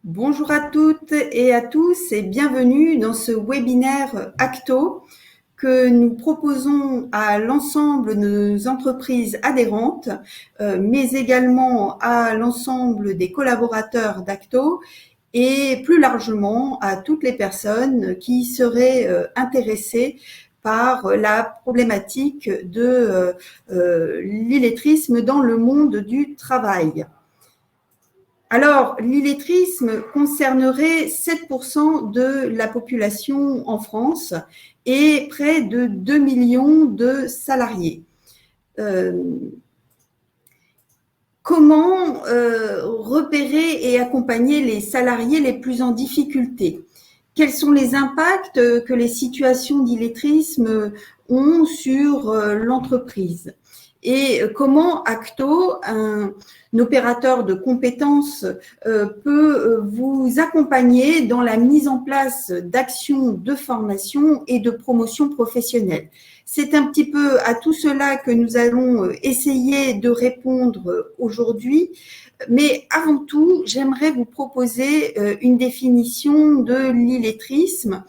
Bonjour à toutes et à tous et bienvenue dans ce webinaire Acto que nous proposons à l'ensemble de nos entreprises adhérentes, mais également à l'ensemble des collaborateurs d'Acto et plus largement à toutes les personnes qui seraient intéressées par la problématique de l'illettrisme dans le monde du travail. Alors, l'illettrisme concernerait 7% de la population en France et près de 2 millions de salariés. Comment repérer et accompagner les salariés les plus en difficulté? Quels sont les impacts que les situations d'illettrisme ont sur l'entreprise? Et comment Acto, un opérateur de compétences, peut vous accompagner dans la mise en place d'actions de formation et de promotion professionnelle? C'est un petit peu à tout cela que nous allons essayer de répondre aujourd'hui. Mais avant tout, j'aimerais vous proposer une définition de l'illettrisme,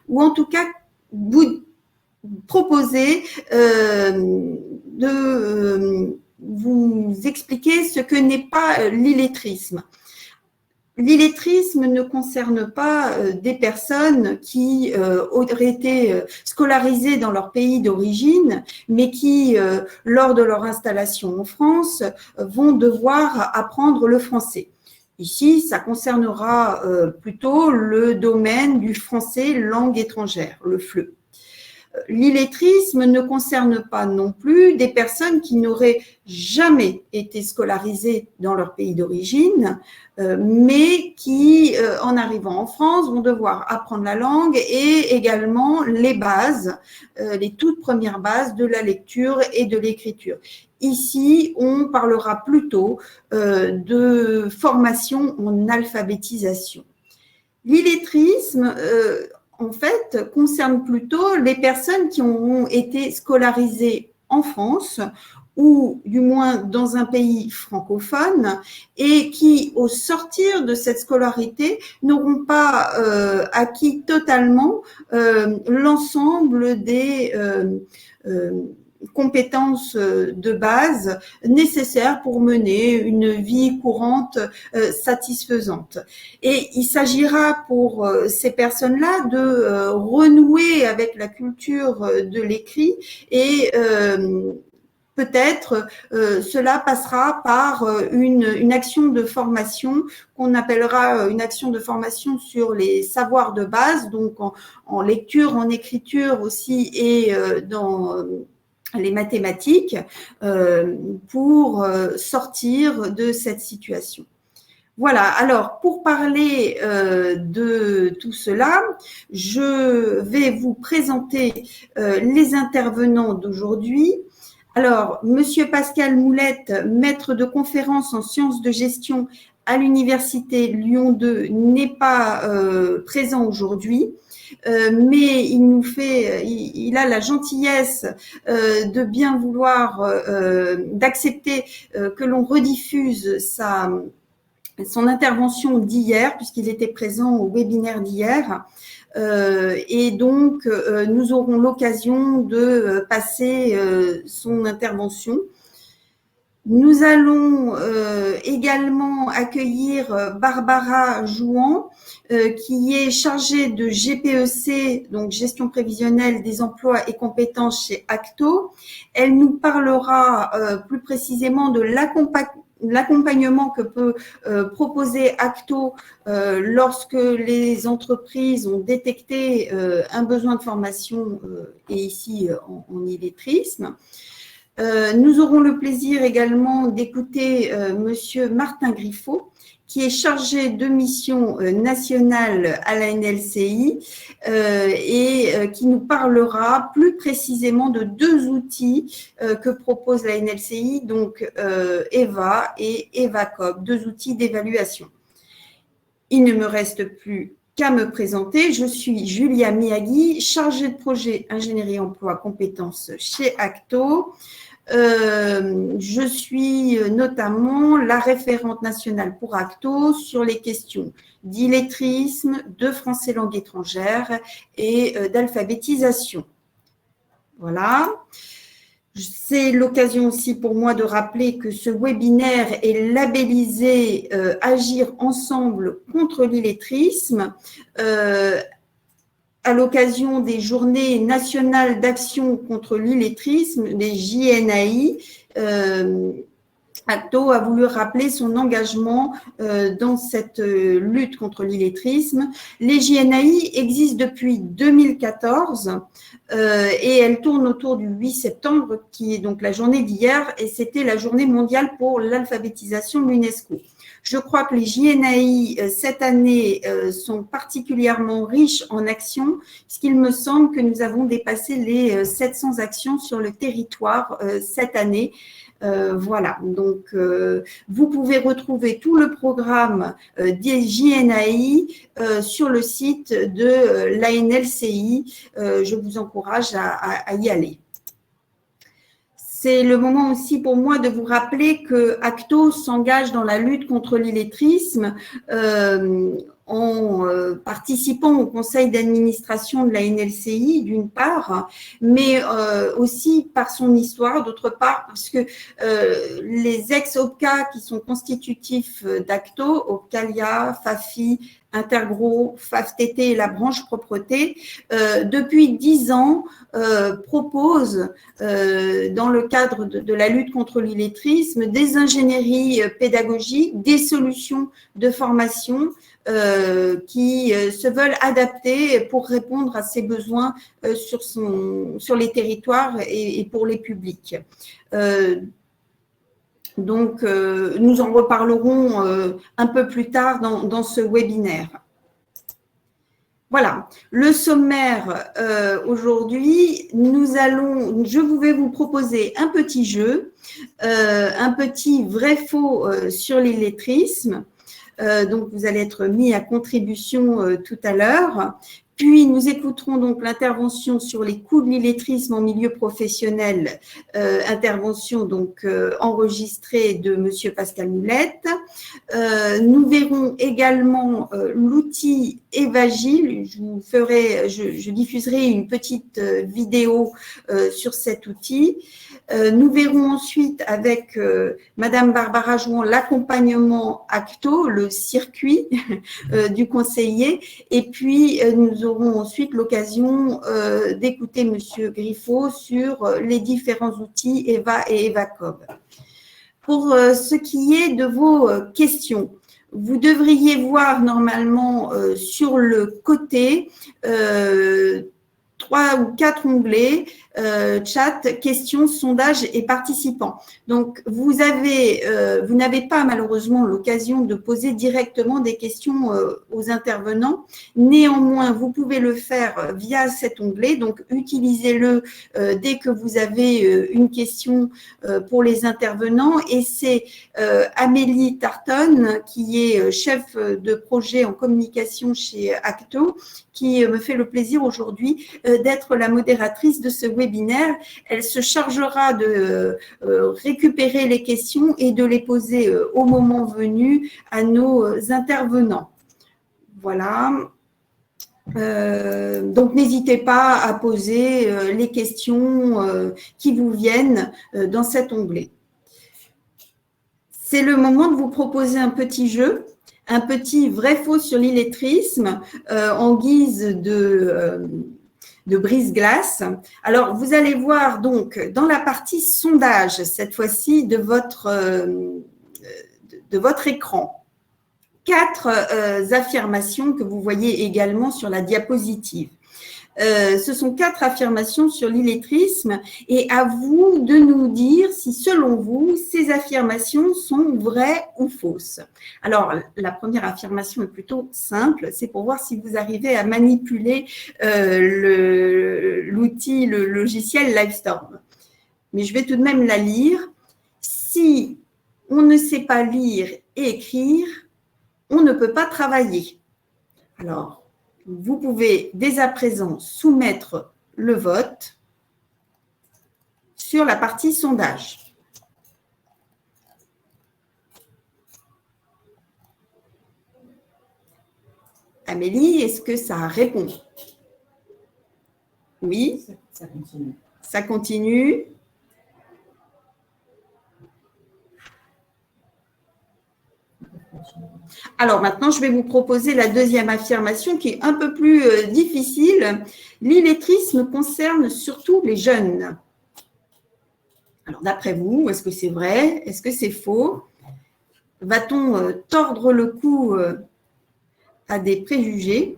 ou en tout cas vous proposer de vous expliquer ce que n'est pas l'illettrisme. L'illettrisme ne concerne pas des personnes qui auraient été scolarisées dans leur pays d'origine, mais qui, lors de leur installation en France, vont devoir apprendre le français. Ici, ça concernera plutôt le domaine du français langue étrangère, le FLE. L'illettrisme ne concerne pas non plus des personnes qui n'auraient jamais été scolarisées dans leur pays d'origine, mais qui, en arrivant en France, vont devoir apprendre la langue et également les bases, les toutes premières bases de la lecture et de l'écriture. Ici, on parlera plutôt de formation en alphabétisation. L'illettrisme, en fait, concerne plutôt les personnes qui ont été scolarisées en France ou du moins dans un pays francophone et qui, au sortir de cette scolarité, n'auront pas acquis totalement l'ensemble des compétences de base nécessaires pour mener une vie courante satisfaisante. Et il s'agira pour ces personnes-là de renouer avec la culture de l'écrit et peut-être cela passera par une action de formation qu'on appellera une action de formation sur les savoirs de base, donc en lecture, en écriture aussi et dans les mathématiques pour sortir de cette situation. Voilà, alors pour parler de tout cela, je vais vous présenter les intervenants d'aujourd'hui. Alors, Monsieur Pascal Moulette, maître de conférences en sciences de gestion à l'Université Lyon 2, n'est pas présent aujourd'hui. Mais il a la gentillesse de bien vouloir d'accepter que l'on rediffuse son intervention d'hier, puisqu'il était présent au webinaire d'hier. Et donc, nous aurons l'occasion de passer son intervention. Nous allons également accueillir Barbara Jouan, qui est chargée de GPEC, donc Gestion prévisionnelle des emplois et compétences chez Acto. Elle nous parlera plus précisément de l'accompagnement que peut proposer Acto lorsque les entreprises ont détecté un besoin de formation et ici en illettrisme. Nous aurons le plaisir également d'écouter Monsieur Martin Griffot, qui est chargé de mission nationale à la NLCI et qui nous parlera plus précisément de deux outils que propose la NLCI, donc EVA et EVACOP, deux outils d'évaluation. Il ne me reste plus qu'à me présenter. Je suis Julia Miyagi, chargée de projet ingénierie emploi compétences chez Acto. Je suis notamment la référente nationale pour Acto sur les questions d'illettrisme, de français langue étrangère et d'alphabétisation. Voilà. C'est l'occasion aussi pour moi de rappeler que ce webinaire est labellisé Agir ensemble contre l'illettrisme à l'occasion des Journées nationales d'action contre l'illettrisme, les JNAI. Acto a voulu rappeler son engagement dans cette lutte contre l'illettrisme. Les JNAI existent depuis 2014 et elles tournent autour du 8 septembre, qui est donc la journée d'hier, et c'était la journée mondiale pour l'alphabétisation de l'UNESCO. Je crois que les JNAI, cette année, sont particulièrement riches en actions, puisqu'il me semble que nous avons dépassé les 700 actions sur le territoire cette année. Voilà, donc vous pouvez retrouver tout le programme des JNAI sur le site de l'ANLCI. Je vous encourage à y aller. C'est le moment aussi pour moi de vous rappeler que Acto s'engage dans la lutte contre l'illettrisme en participant au conseil d'administration de la NLCI, d'une part, mais aussi par son histoire, d'autre part, parce que les ex-OPCA qui sont constitutifs d'Acto, OPCALIA, FAFI, Intergro, FAFTT et la branche propreté, depuis 10 ans, proposent, dans le cadre de la lutte contre l'illettrisme, des ingénieries pédagogiques, des solutions de formation qui se veulent adapter pour répondre à ses besoins sur les territoires et pour les publics. Donc, nous en reparlerons un peu plus tard dans ce webinaire. Voilà, le sommaire aujourd'hui, je vais vous proposer un petit jeu, un petit vrai-faux sur l'illettrisme. Donc, vous allez être mis à contribution tout à l'heure. Puis, nous écouterons donc l'intervention sur les coûts de l'illettrisme en milieu professionnel, intervention donc enregistrée de Monsieur Pascal Moulette. Nous verrons également l'outil Evagile. Je diffuserai une petite vidéo sur cet outil. Nous verrons ensuite avec Madame Barbara Jouan l'accompagnement Acto, le circuit du conseiller, et puis nous aurons ensuite l'occasion d'écouter Monsieur Griffo sur les différents outils EVA et EVACOB. Pour ce qui est de vos questions, vous devriez voir normalement sur le côté 3 ou 4 onglets, chat, questions, sondages et participants. Donc, vous n'avez pas malheureusement l'occasion de poser directement des questions aux intervenants. Néanmoins, vous pouvez le faire via cet onglet. Donc, utilisez-le dès que vous avez une question pour les intervenants. Et c'est Amélie Tarton, qui est chef de projet en communication chez Acto, qui me fait le plaisir aujourd'hui d'être la modératrice de ce webinaire. Elle se chargera de récupérer les questions et de les poser au moment venu à nos intervenants. Voilà. Donc, n'hésitez pas à poser les questions qui vous viennent dans cet onglet. C'est le moment de vous proposer un petit jeu, un petit vrai-faux sur l'illettrisme en guise de brise-glace. Alors, vous allez voir donc dans la partie sondage, cette fois-ci, de votre écran, 4 affirmations que vous voyez également sur la diapositive. Ce sont 4 affirmations sur l'illettrisme et à vous de nous dire si, selon vous, ces affirmations sont vraies ou fausses. Alors, la première affirmation est plutôt simple, c'est pour voir si vous arrivez à manipuler l'outil, le logiciel Livestorm. Mais je vais tout de même la lire. Si on ne sait pas lire et écrire, on ne peut pas travailler. Alors, vous pouvez dès à présent soumettre le vote sur la partie sondage. Amélie, est-ce que ça répond? Oui. Ça continue. Ça continue. Alors maintenant, je vais vous proposer la deuxième affirmation qui est un peu plus difficile. L'illettrisme concerne surtout les jeunes. Alors d'après vous, est-ce que c'est vrai? Est-ce que c'est faux? Va-t-on tordre le cou à des préjugés?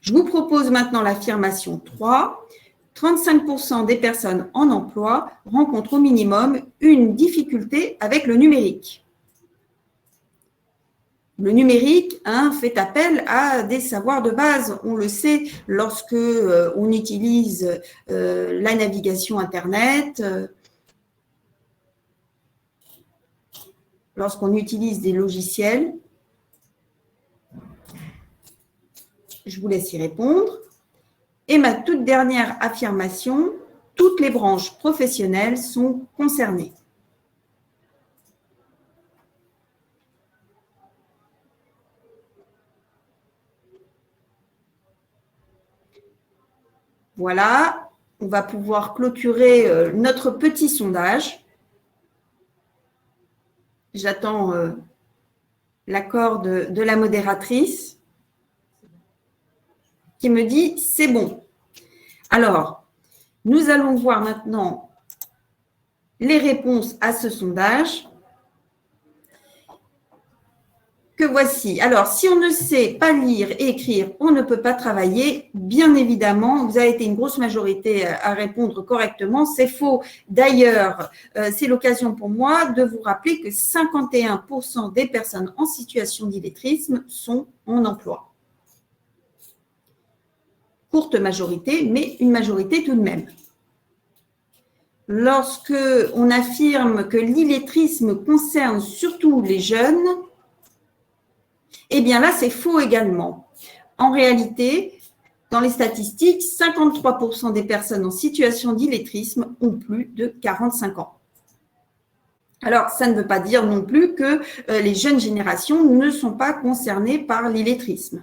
Je vous propose maintenant l'affirmation 3. 35% des personnes en emploi rencontrent au minimum une difficulté avec le numérique. Le numérique fait appel à des savoirs de base. On le sait lorsque on utilise la navigation Internet, lorsqu'on utilise des logiciels. Je vous laisse y répondre. Et ma toute dernière affirmation, toutes les branches professionnelles sont concernées. Voilà, on va pouvoir clôturer notre petit sondage. J'attends l'accord de la modératrice qui me dit « c'est bon ». Alors, nous allons voir maintenant les réponses à ce sondage que voici. Alors, si on ne sait pas lire et écrire, on ne peut pas travailler. Bien évidemment, vous avez été une grosse majorité à répondre correctement. C'est faux. D'ailleurs, c'est l'occasion pour moi de vous rappeler que 51% des personnes en situation d'illettrisme sont en emploi. Courte majorité, mais une majorité tout de même. Lorsque on affirme que l'illettrisme concerne surtout les jeunes, eh bien là, c'est faux également. En réalité, dans les statistiques, 53% des personnes en situation d'illettrisme ont plus de 45 ans. Alors, ça ne veut pas dire non plus que les jeunes générations ne sont pas concernées par l'illettrisme.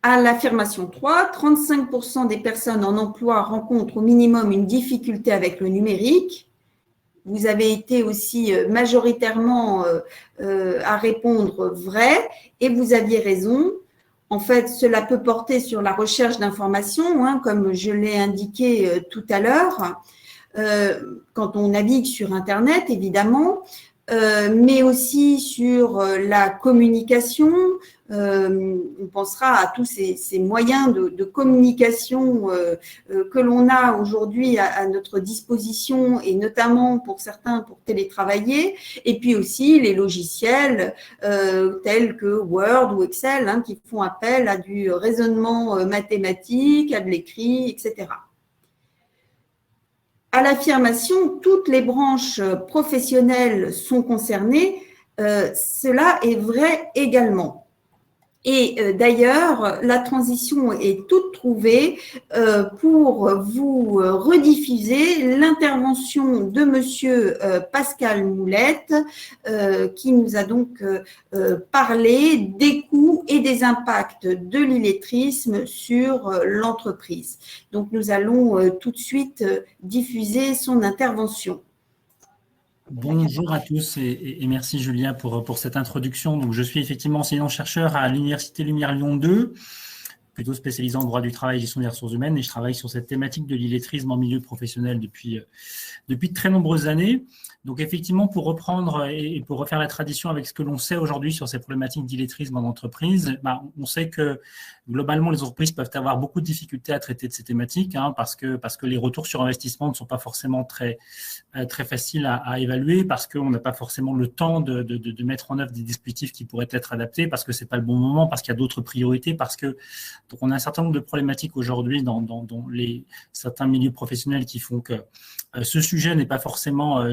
À l'affirmation 3, 35% des personnes en emploi rencontrent au minimum une difficulté avec le numérique. Vous avez été aussi majoritairement à répondre vrai et vous aviez raison. En fait, cela peut porter sur la recherche d'informations, comme je l'ai indiqué tout à l'heure, quand on navigue sur Internet, évidemment, mais aussi sur la communication. On pensera à tous ces moyens de communication que l'on a aujourd'hui à notre disposition et notamment pour certains pour télétravailler, et puis aussi les logiciels tels que Word ou Excel qui font appel à du raisonnement mathématique, à de l'écrit, etc. À l'affirmation, toutes les branches professionnelles sont concernées, cela est vrai également. Et d'ailleurs, la transition est toute trouvée pour vous rediffuser l'intervention de Monsieur Pascal Moulette qui nous a donc parlé des coûts et des impacts de l'illettrisme sur l'entreprise. Donc, nous allons tout de suite diffuser son intervention. Bonjour à tous et merci Julien pour cette introduction. Donc, je suis effectivement enseignant-chercheur à l'Université Lumière Lyon 2, plutôt spécialisé en droit du travail et gestion des ressources humaines, et je travaille sur cette thématique de l'illettrisme en milieu professionnel depuis de très nombreuses années. Donc effectivement, pour reprendre et pour refaire la tradition avec ce que l'on sait aujourd'hui sur ces problématiques d'illettrisme en entreprise, on sait que globalement, les entreprises peuvent avoir beaucoup de difficultés à traiter de ces thématiques, parce que les retours sur investissement ne sont pas forcément très faciles à évaluer, parce qu'on n'a pas forcément le temps de mettre en œuvre des dispositifs qui pourraient être adaptés, parce que c'est pas le bon moment, parce qu'il y a d'autres priorités, donc on a un certain nombre de problématiques aujourd'hui dans certains milieux professionnels qui font que ce sujet n'est pas forcément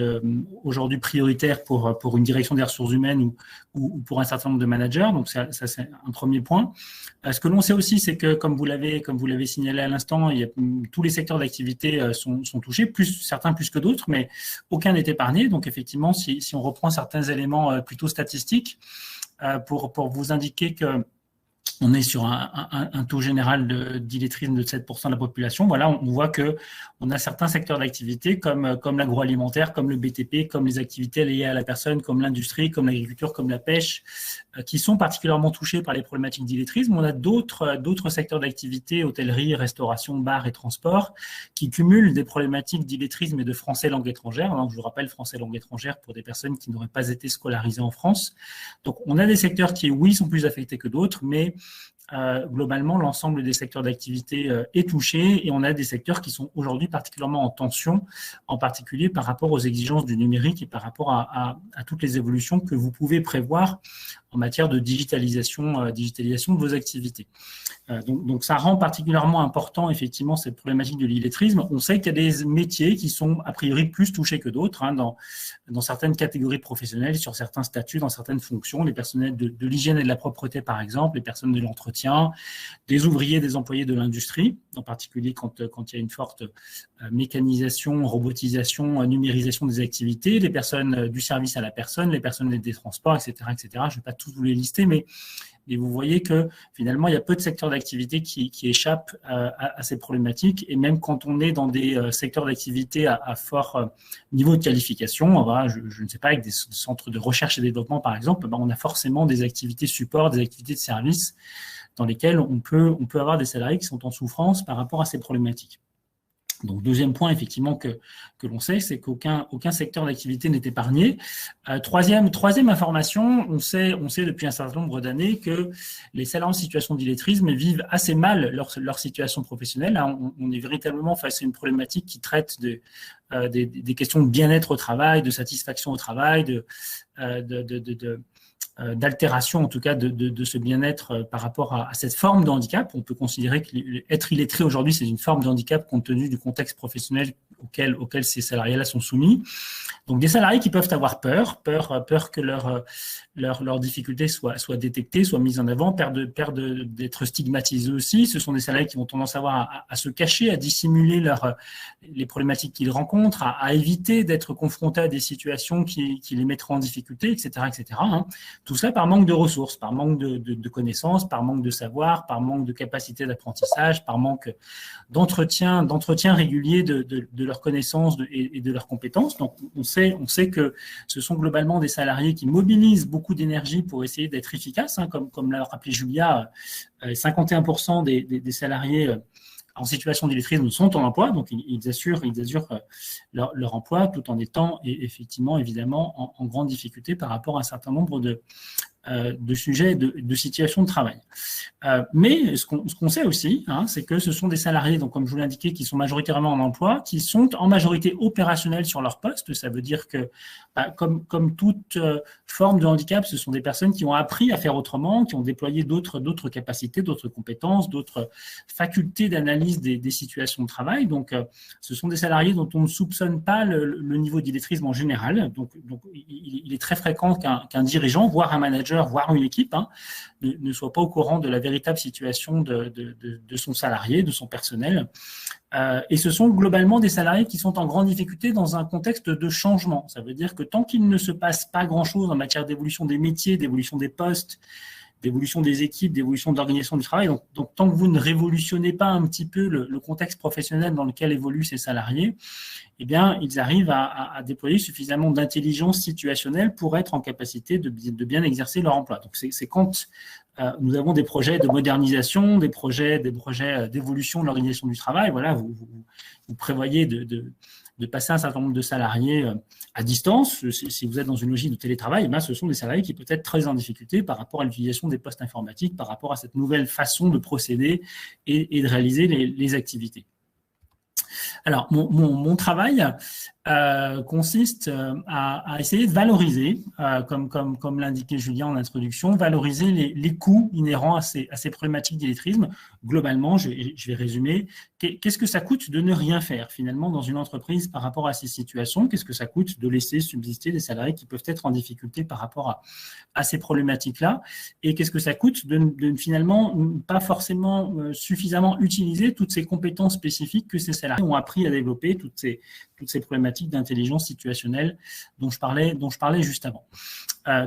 aujourd'hui prioritaire pour une direction des ressources humaines ou pour un certain nombre de managers. Donc ça c'est un premier point. Ce que l'on sait aussi, c'est que comme vous l'avez signalé à l'instant, tous les secteurs d'activité sont touchés, certains plus que d'autres, mais aucun n'est épargné. Donc effectivement, si on reprend certains éléments plutôt statistiques pour vous indiquer que on est sur un taux général d'illettrisme de 7% de la population. Voilà, on voit que on a certains secteurs d'activité comme l'agroalimentaire, comme le BTP, comme les activités liées à la personne, comme l'industrie, comme l'agriculture, comme la pêche, qui sont particulièrement touchés par les problématiques d'illettrisme. On a d'autres secteurs d'activité, hôtellerie, restauration, bar et transport, qui cumulent des problématiques d'illettrisme et de français langue étrangère. Donc, je vous rappelle, français langue étrangère pour des personnes qui n'auraient pas été scolarisées en France. Donc, on a des secteurs qui, oui, sont plus affectés que d'autres, mais globalement, l'ensemble des secteurs d'activité est touché et on a des secteurs qui sont aujourd'hui particulièrement en tension, en particulier par rapport aux exigences du numérique et par rapport à toutes les évolutions que vous pouvez prévoir en matière de digitalisation de vos activités. Donc, ça rend particulièrement important, effectivement, cette problématique de l'illettrisme. On sait qu'il y a des métiers qui sont, a priori, plus touchés que d'autres, dans certaines catégories professionnelles, sur certains statuts, dans certaines fonctions, les personnels de l'hygiène et de la propreté, par exemple, les personnes de l'entretien, des ouvriers, des employés de l'industrie, en particulier quand il y a une forte mécanisation, robotisation, numérisation des activités, les personnes du service à la personne, les personnes des transports, etc., etc. Je ne vais pas tous vous les lister, mais vous voyez que finalement, il y a peu de secteurs d'activité qui échappent à ces problématiques. Et même quand on est dans des secteurs d'activité à fort niveau de qualification, je ne sais pas, avec des centres de recherche et développement, par exemple, on a forcément des activités support, des activités de service dans lesquelles on peut avoir des salariés qui sont en souffrance par rapport à ces problématiques. Donc, deuxième point, effectivement, que l'on sait, c'est qu'aucun secteur d'activité n'est épargné. Troisième information, on sait depuis un certain nombre d'années que les salariés en situation d'illettrisme vivent assez mal leur situation professionnelle. On est véritablement face à une problématique qui traite des questions de bien-être au travail, de satisfaction au travail, d'altération en tout cas de ce bien-être par rapport à cette forme de handicap. On peut considérer qu'être illettré aujourd'hui, c'est une forme de handicap compte tenu du contexte professionnel auquel ces salariés-là sont soumis. Donc des salariés qui peuvent avoir peur que leurs difficultés soient détectées, soient mises en avant, peur d'être stigmatisés aussi. Ce sont des salariés qui vont tendance à avoir à se cacher, à dissimuler les problématiques qu'ils rencontrent, à éviter d'être confrontés à des situations qui les mettraient en difficulté, etc., etc. Tout ça par manque de ressources, par manque de connaissances, par manque de savoir, par manque de capacité d'apprentissage, par manque d'entretien régulier de leurs connaissances et de leurs compétences. Donc, on sait que ce sont globalement des salariés qui mobilisent beaucoup d'énergie pour essayer d'être efficaces, comme l'a rappelé Julia, 51% des salariés en situation d'illettrisme sont en emploi, donc ils assurent leur emploi tout en étant effectivement, évidemment, en grande difficulté par rapport à un certain nombre de sujets de situations de travail. Mais ce qu'on sait aussi, c'est que ce sont des salariés, donc comme je vous l'indiquais, qui sont majoritairement en emploi, qui sont en majorité opérationnels sur leur poste. Ça veut dire que, comme toute forme de handicap, ce sont des personnes qui ont appris à faire autrement, qui ont déployé d'autres capacités, d'autres compétences, d'autres facultés d'analyse des situations de travail. Donc, ce sont des salariés dont on ne soupçonne pas le niveau d'illettrisme en général. Donc il est très fréquent qu'un dirigeant, voire un manager, voire une équipe, ne soit pas au courant de la véritable situation de son salarié, de son personnel. Et ce sont globalement des salariés qui sont en grande difficulté dans un contexte de changement. Ça veut dire que tant qu'il ne se passe pas grand-chose en matière d'évolution des métiers, d'évolution des postes, d'évolution des équipes, d'évolution de l'organisation du travail. Donc, tant que vous ne révolutionnez pas un petit peu le contexte professionnel dans lequel évoluent ces salariés, eh bien, ils arrivent à déployer suffisamment d'intelligence situationnelle pour être en capacité de bien exercer leur emploi. Donc, c'est quand nous avons des projets de modernisation, des projets d'évolution de l'organisation du travail. Voilà, vous prévoyez de passer un certain nombre de salariés à distance. Si vous êtes dans une logique de télétravail, ce sont des salariés qui peuvent être très en difficulté par rapport à l'utilisation des postes informatiques, par rapport à cette nouvelle façon de procéder et de réaliser les activités. Alors, mon travail consiste à essayer de valoriser, comme l'indiquait Julien en introduction, valoriser les coûts inhérents à ces problématiques d'illettrisme. Globalement, je vais résumer. Qu'est-ce que ça coûte de ne rien faire finalement dans une entreprise par rapport à ces situations? Qu'est-ce que ça coûte de laisser subsister des salariés qui peuvent être en difficulté par rapport à ces problématiques-là? Et qu'est-ce que ça coûte de finalement pas forcément suffisamment utiliser toutes ces compétences spécifiques que ces salariés ont appris à développer, toutes ces problématiques d'intelligence situationnelle dont je parlais juste avant.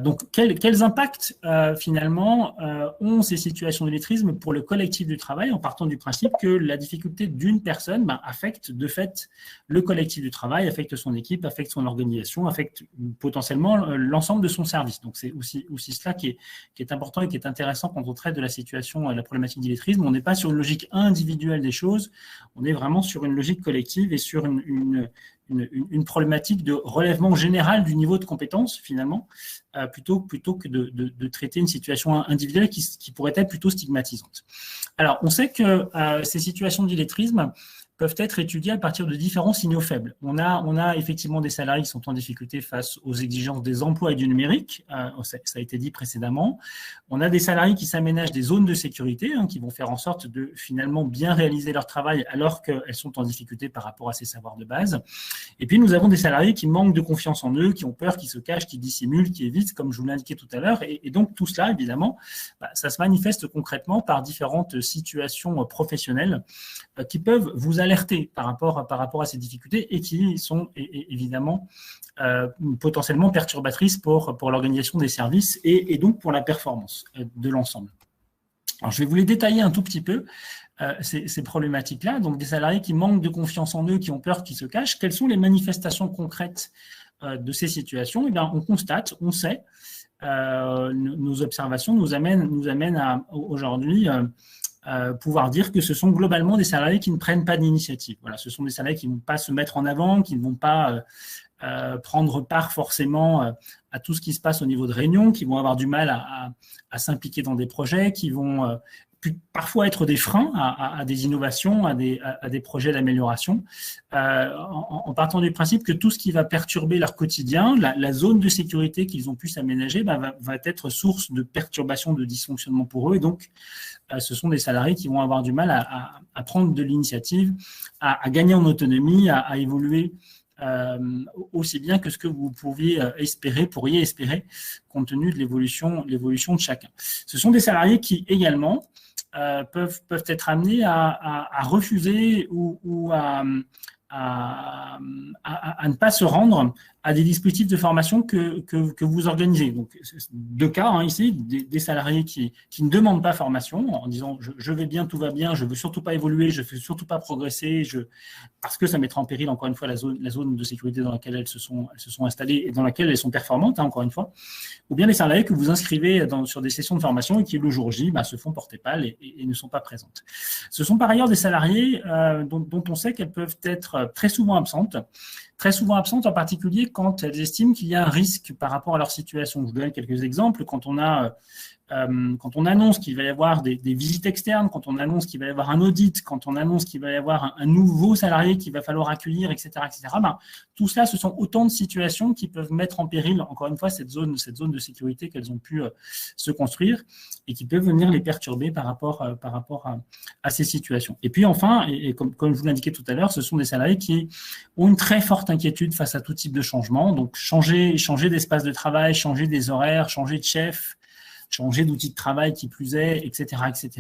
Donc, quels impacts finalement ont ces situations d'illettrisme pour le collectif du travail, en partant du principe que la difficulté d'une personne affecte de fait le collectif du travail, affecte son équipe, affecte son organisation, affecte potentiellement l'ensemble de son service. Donc, c'est aussi cela qui est important et qui est intéressant quand on traite de la situation, la problématique d'illettrisme. On n'est pas sur une logique individuelle des choses, on est vraiment sur une logique collective et sur une problématique de relèvement général du niveau de compétence, finalement, plutôt que de traiter une situation individuelle qui pourrait être plutôt stigmatisante. Alors, on sait que ces situations d'illettrisme peuvent être étudiées à partir de différents signaux faibles. On a effectivement des salariés qui sont en difficulté face aux exigences des emplois et du numérique, ça a été dit précédemment. On a des salariés qui s'aménagent des zones de sécurité, qui vont faire en sorte de finalement bien réaliser leur travail alors qu'elles sont en difficulté par rapport à ces savoirs de base. Et puis nous avons des salariés qui manquent de confiance en eux, qui ont peur, qui se cachent, qui dissimulent, qui évitent, comme je vous l'indiquais tout à l'heure. Et donc tout cela, évidemment, ça se manifeste concrètement par différentes situations professionnelles qui peuvent vous alerter par rapport à ces difficultés et qui sont évidemment potentiellement perturbatrices pour l'organisation des services et donc pour la performance de l'ensemble. Alors, je vais vous les détailler un tout petit peu, ces problématiques-là. Donc, des salariés qui manquent de confiance en eux, qui ont peur, qui se cachent. Quelles sont les manifestations concrètes de ces situations? Eh bien, on constate, on sait, nos observations nous amènent à aujourd'hui pouvoir dire que ce sont globalement des salariés qui ne prennent pas d'initiative. Voilà, ce sont des salariés qui ne vont pas se mettre en avant, qui ne vont pas prendre part forcément à tout ce qui se passe au niveau de réunion, qui vont avoir du mal à s'impliquer dans des projets, qui vont parfois être des freins à des innovations, à des projets d'amélioration, en partant du principe que tout ce qui va perturber leur quotidien, la zone de sécurité qu'ils ont pu s'aménager, va être source de perturbation, de dysfonctionnement pour eux. Et donc, ce sont des salariés qui vont avoir du mal à prendre de l'initiative, à gagner en autonomie, à évoluer aussi bien que ce que vous pourriez espérer compte tenu de l'évolution de chacun. Ce sont des salariés qui également peuvent être amenés à refuser ou à ne pas se rendre à des dispositifs de formation que vous organisez. Donc, deux cas ici, des salariés qui ne demandent pas formation en disant je vais bien, tout va bien, je veux surtout pas évoluer, je veux surtout pas progresser, parce que ça mettra en péril encore une fois la zone de sécurité dans laquelle elles se sont installées et dans laquelle elles sont performantes, encore une fois. Ou bien les salariés que vous inscrivez sur des sessions de formation et qui le jour J se font porter pâle et ne sont pas présentes. Ce sont par ailleurs des salariés dont on sait qu'elles peuvent être très souvent absentes en particulier quand elles estiment qu'il y a un risque par rapport à leur situation. Je vous donne quelques exemples. Quand on annonce qu'il va y avoir des visites externes, quand on annonce qu'il va y avoir un audit, quand on annonce qu'il va y avoir un nouveau salarié qu'il va falloir accueillir, etc., tout cela, ce sont autant de situations qui peuvent mettre en péril, encore une fois, cette zone de sécurité qu'elles ont pu se construire et qui peuvent venir les perturber par rapport à ces situations. Et puis enfin, et comme je vous l'indiquais tout à l'heure, ce sont des salariés qui ont une très forte inquiétude face à tout type de changement. Donc, changer d'espace de travail, changer des horaires, changer de chef, changer d'outil de travail qui plus est, etc., etc.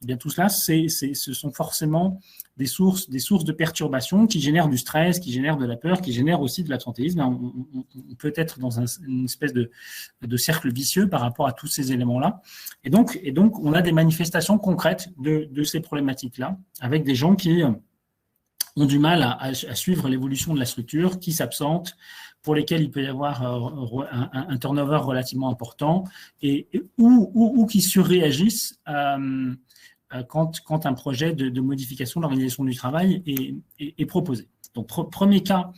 Eh bien, tout cela, ce sont forcément des sources de perturbations qui génèrent du stress, qui génèrent de la peur, qui génèrent aussi de l'absentéisme. On peut être dans une espèce de cercle vicieux par rapport à tous ces éléments-là. Et donc, on a des manifestations concrètes de ces problématiques-là, avec des gens qui ont du mal à suivre l'évolution de la structure, qui s'absentent, pour lesquels il peut y avoir un turnover relativement important ou qui surréagissent quand un projet de modification de l'organisation du travail est proposé. Donc, premier cas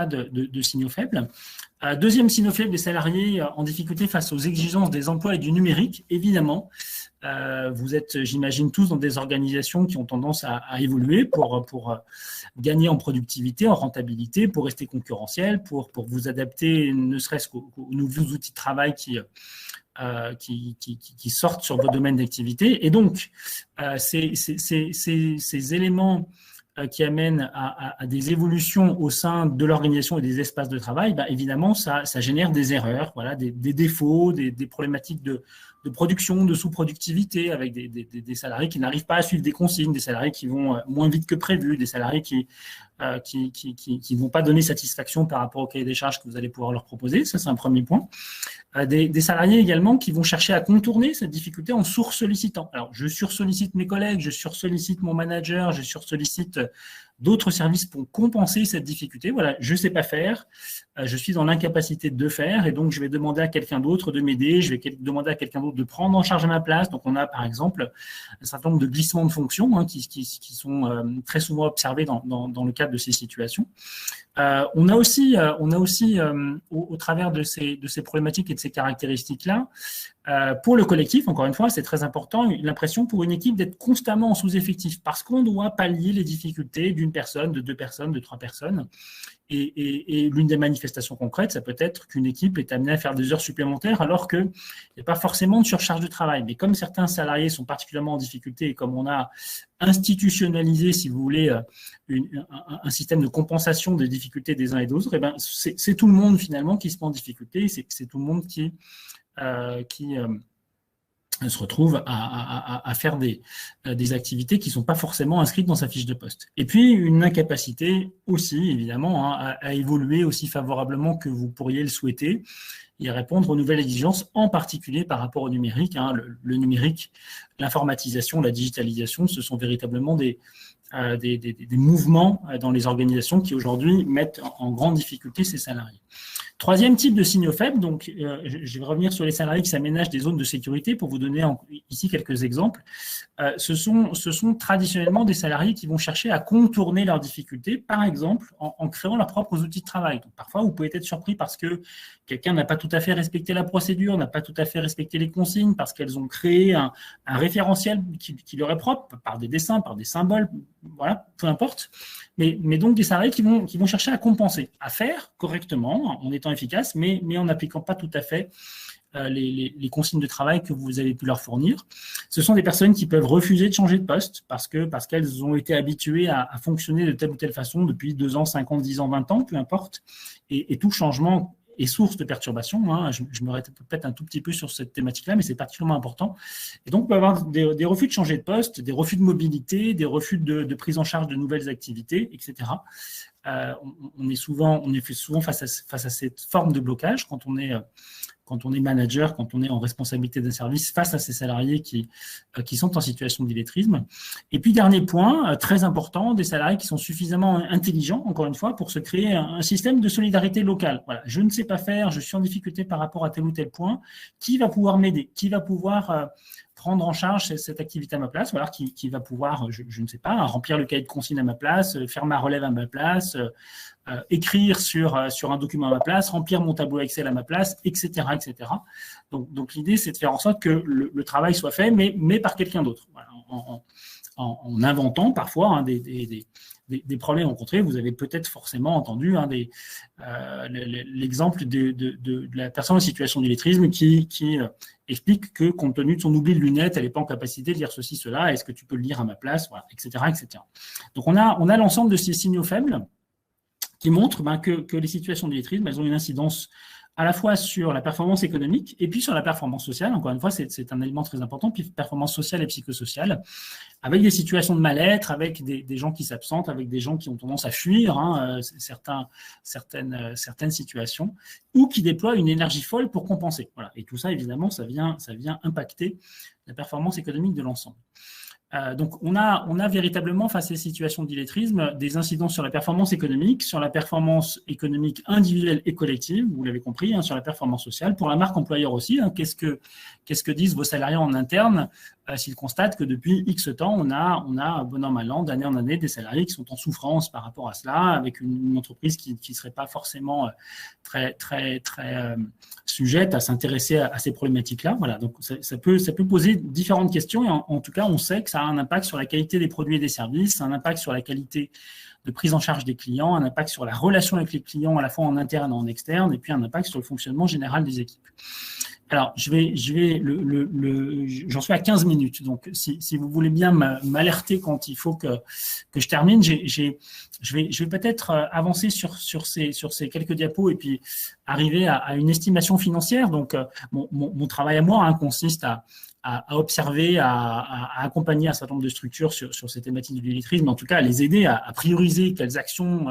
de signaux faibles. Deuxième signaux faible des salariés en difficulté face aux exigences des emplois et du numérique, évidemment. Vous êtes, j'imagine, tous dans des organisations qui ont tendance à évoluer pour gagner en productivité, en rentabilité, pour rester concurrentiel, pour vous adapter ne serait-ce qu'aux nouveaux outils de travail qui sortent sur vos domaines d'activité. Et donc, ces éléments qui amènent à des évolutions au sein de l'organisation et des espaces de travail, évidemment, ça génère des erreurs, voilà, des défauts, des problématiques de production, de sous-productivité, avec des salariés qui n'arrivent pas à suivre des consignes, des salariés qui vont moins vite que prévu, des salariés qui vont pas donner satisfaction par rapport au cahier des charges que vous allez pouvoir leur proposer. Ça, c'est un premier point. Des salariés également qui vont chercher à contourner cette difficulté en sursollicitant. Alors, je sursollicite mes collègues, je sursollicite mon manager, je sursollicite d'autres services pour compenser cette difficulté. Voilà, je ne sais pas faire, je suis dans l'incapacité de faire et donc je vais demander à quelqu'un d'autre de m'aider, je vais demander à quelqu'un d'autre de prendre en charge à ma place. Donc, on a par exemple un certain nombre de glissements de fonctions qui sont très souvent observés dans le cadre de ces situations. On a aussi au travers de ces problématiques et de ces caractéristiques-là, pour le collectif, encore une fois, c'est très important, l'impression pour une équipe d'être constamment en sous-effectif parce qu'on doit pallier les difficultés d'une personne, de deux personnes, de trois personnes. Et l'une des manifestations concrètes, ça peut être qu'une équipe est amenée à faire des heures supplémentaires alors qu'il n'y a pas forcément de surcharge de travail. Mais comme certains salariés sont particulièrement en difficulté et comme on a institutionnalisé, si vous voulez, un système de compensation des difficultés des uns et des autres, c'est tout le monde finalement qui se met en difficulté, c'est tout le monde qui se retrouve à faire des activités qui ne sont pas forcément inscrites dans sa fiche de poste. Et puis, une incapacité aussi, évidemment, à évoluer aussi favorablement que vous pourriez le souhaiter et à répondre aux nouvelles exigences, en particulier par rapport au numérique. Le numérique, l'informatisation, la digitalisation, ce sont véritablement des mouvements dans les organisations qui aujourd'hui mettent en grande difficulté ces salariés. Troisième type de signaux faibles, donc je vais revenir sur les salariés qui s'aménagent des zones de sécurité pour vous donner ici quelques exemples. Ce sont traditionnellement des salariés qui vont chercher à contourner leurs difficultés, par exemple en créant leurs propres outils de travail. Donc, parfois, vous pouvez être surpris parce que quelqu'un n'a pas tout à fait respecté la procédure, n'a pas tout à fait respecté les consignes, parce qu'elles ont créé un référentiel qui leur est propre, par des dessins, par des symboles, voilà, peu importe. Mais donc des salariés qui vont chercher à compenser, à faire correctement, en étant efficaces, mais en n'appliquant pas tout à fait les consignes de travail que vous avez pu leur fournir. Ce sont des personnes qui peuvent refuser de changer de poste parce qu'elles ont été habituées à fonctionner de telle ou telle façon depuis 2 ans, 5 ans, 10 ans, 20 ans, peu importe. Et tout changement est source de perturbation. Je me répète peut-être un tout petit peu sur cette thématique-là, mais c'est particulièrement important. Et donc, on peut avoir des refus de changer de poste, des refus de mobilité, des refus de prise en charge de nouvelles activités, etc. On est souvent face à cette forme de blocage quand on est manager, quand on est en responsabilité d'un service face à ces salariés qui sont en situation d'illettrisme. Et puis, dernier point, très important, des salariés qui sont suffisamment intelligents, encore une fois, pour se créer un système de solidarité locale. Voilà, je ne sais pas faire, je suis en difficulté par rapport à tel ou tel point. Qui va pouvoir m'aider? Qui va pouvoir prendre en charge cette activité à ma place, ou alors qui va pouvoir, je ne sais pas, remplir le cahier de consigne à ma place, faire ma relève à ma place, écrire sur un document à ma place, remplir mon tableau Excel à ma place, etc. etc. Donc l'idée, c'est de faire en sorte que le travail soit fait, mais par quelqu'un d'autre. Voilà, en inventant parfois des problèmes rencontrés. Vous avez peut-être forcément entendu l'exemple de la personne en situation d'illettrisme qui explique que, compte tenu de son oubli de lunettes, elle n'est pas en capacité de lire ceci, cela, est-ce que tu peux le lire à ma place, voilà, etc., etc. Donc, on a l'ensemble de ces signaux faibles qui montrent que les situations d'illettrisme, elles ont une incidence à la fois sur la performance économique et puis sur la performance sociale. Encore une fois, c'est un élément très important, puis performance sociale et psychosociale, avec des situations de mal-être, avec des gens qui s'absentent, avec des gens qui ont tendance à fuir certaines situations, ou qui déploient une énergie folle pour compenser. Voilà. Et tout ça, évidemment, ça vient impacter la performance économique de l'ensemble. Donc, on a véritablement, face à ces situations d'illettrisme, des incidences sur la performance économique individuelle et collective, vous l'avez compris, hein, sur la performance sociale, pour la marque employeur aussi. Hein, qu'est-ce que disent vos salariés en interne s'ils constatent que depuis X temps, on a bon an, mal an, d'année en année, des salariés qui sont en souffrance par rapport à cela, avec une entreprise qui ne serait pas forcément très sujette à s'intéresser à ces problématiques-là. Voilà, donc ça peut poser différentes questions, et en tout cas, on sait que ça a un impact sur la qualité des produits et des services, un impact sur la qualité de prise en charge des clients, un impact sur la relation avec les clients à la fois en interne et en externe, et puis un impact sur le fonctionnement général des équipes. Alors, j'en suis à 15 minutes, donc si vous voulez bien m'alerter quand il faut que je termine, je vais peut-être avancer sur ces quelques diapos et puis arriver à une estimation financière. Donc, mon travail à moi consiste à observer, à accompagner un certain nombre de structures sur ces thématiques de l'illettrisme, mais en tout cas à les aider à prioriser quelles actions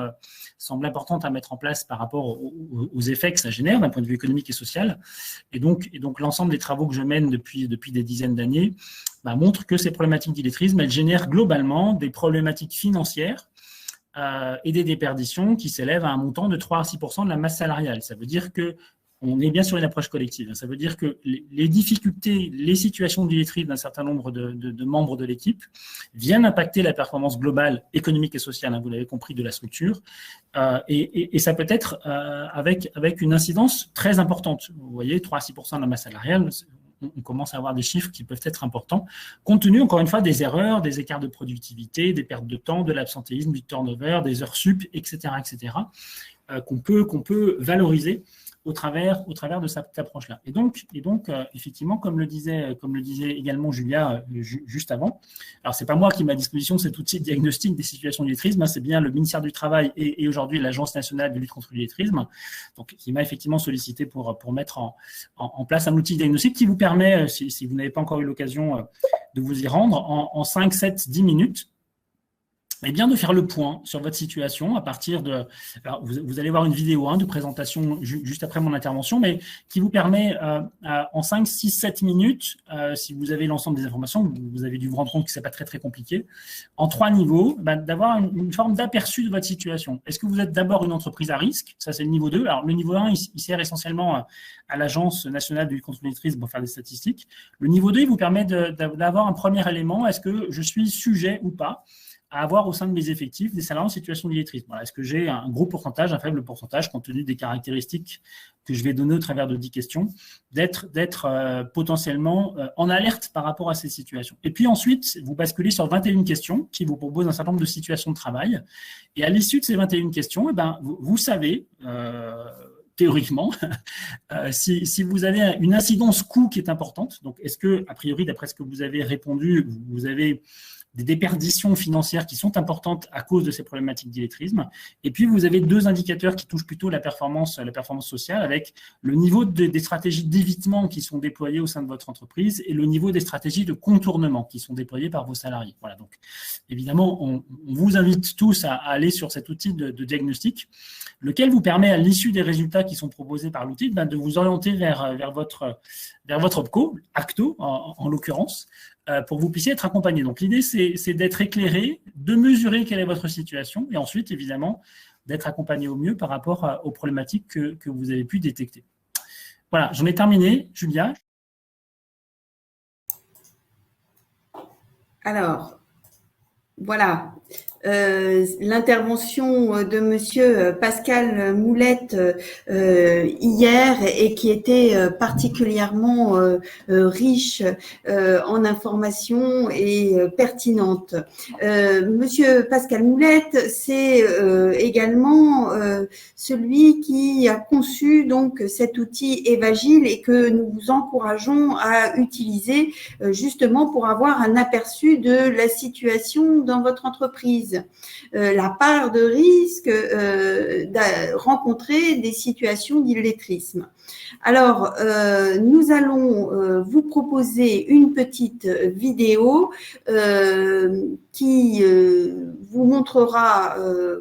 semblent importantes à mettre en place par rapport aux effets que ça génère d'un point de vue économique et social. Et donc l'ensemble des travaux que je mène depuis des dizaines d'années montrent que ces problématiques d'illettrisme, elles génèrent globalement des problématiques financières et des déperditions qui s'élèvent à un montant de 3 à 6% de la masse salariale. Ça veut dire que on est bien sur une approche collective. Ça veut dire que les difficultés, les situations d'illettrisme d'un certain nombre de membres de l'équipe viennent impacter la performance globale économique et sociale, hein, vous l'avez compris, de la structure. Et ça peut être avec une incidence très importante. Vous voyez, 3 à 6% de la masse salariale, on commence à avoir des chiffres qui peuvent être importants, compte tenu, encore une fois, des erreurs, des écarts de productivité, des pertes de temps, de l'absentéisme, du turnover, des heures sup, etc., qu'on peut valoriser au travers de cette approche-là. Et donc, effectivement, comme le disait également Julia juste avant, alors c'est pas moi qui mets à disposition cet outil de diagnostic des situations d'illettrisme, hein, c'est bien le ministère du Travail et aujourd'hui l'Agence nationale de lutte contre l'illettrisme, donc qui m'a effectivement sollicité pour mettre en place un outil de diagnostic qui vous permet, si vous n'avez pas encore eu l'occasion de vous y rendre, en 5, 7, 10 minutes, et bien de faire le point sur votre situation à partir de… Alors vous allez voir une vidéo de présentation juste après mon intervention, mais qui vous permet en 5, 6, 7 minutes, si vous avez l'ensemble des informations, vous avez dû vous rendre compte que ce n'est pas très, très compliqué, en 3 niveaux, d'avoir une forme d'aperçu de votre situation. Est-ce que vous êtes d'abord une entreprise à risque? Ça, c'est le niveau 2. Alors, le niveau 1, il sert essentiellement à l'Agence nationale de lutte contre l'illettrisme pour faire des statistiques. Le niveau 2, il vous permet d'avoir un premier élément. Est-ce que je suis sujet ou pas à avoir au sein de mes effectifs des salariés en situation d'illettrisme. Voilà. Est-ce que j'ai un gros pourcentage, un faible pourcentage, compte tenu des caractéristiques que je vais donner au travers de 10 questions, d'être potentiellement en alerte par rapport à ces situations. Et puis ensuite, vous basculez sur 21 questions qui vous proposent un certain nombre de situations de travail. Et à l'issue de ces 21 questions, vous savez… théoriquement, si vous avez une incidence coût qui est importante, donc est-ce que, a priori, d'après ce que vous avez répondu, vous avez des déperditions financières qui sont importantes à cause de ces problématiques d'illettrisme. Et puis, vous avez 2 indicateurs qui touchent plutôt la performance sociale, avec le niveau des stratégies d'évitement qui sont déployées au sein de votre entreprise et le niveau des stratégies de contournement qui sont déployées par vos salariés. Voilà, donc évidemment, on vous invite tous à aller sur cet outil de diagnostic, lequel vous permet, à l'issue des résultats qui sont proposés par l'outil, de vous orienter vers votre OPCO, ACTO en l'occurrence, pour que vous puissiez être accompagné. Donc, l'idée, c'est d'être éclairé, de mesurer quelle est votre situation et ensuite, évidemment, d'être accompagné au mieux par rapport aux problématiques que vous avez pu détecter. Voilà, j'en ai terminé. Julia? Alors, voilà. L'intervention de Monsieur Pascal Moulette hier et qui était particulièrement riche en informations et pertinente. Monsieur Pascal Moulette, c'est également celui qui a conçu donc cet outil Evagile et que nous vous encourageons à utiliser justement pour avoir un aperçu de la situation dans votre entreprise. réduisent la part de risque rencontrer des situations d'illettrisme. Alors, nous allons vous proposer une petite vidéo qui vous montrera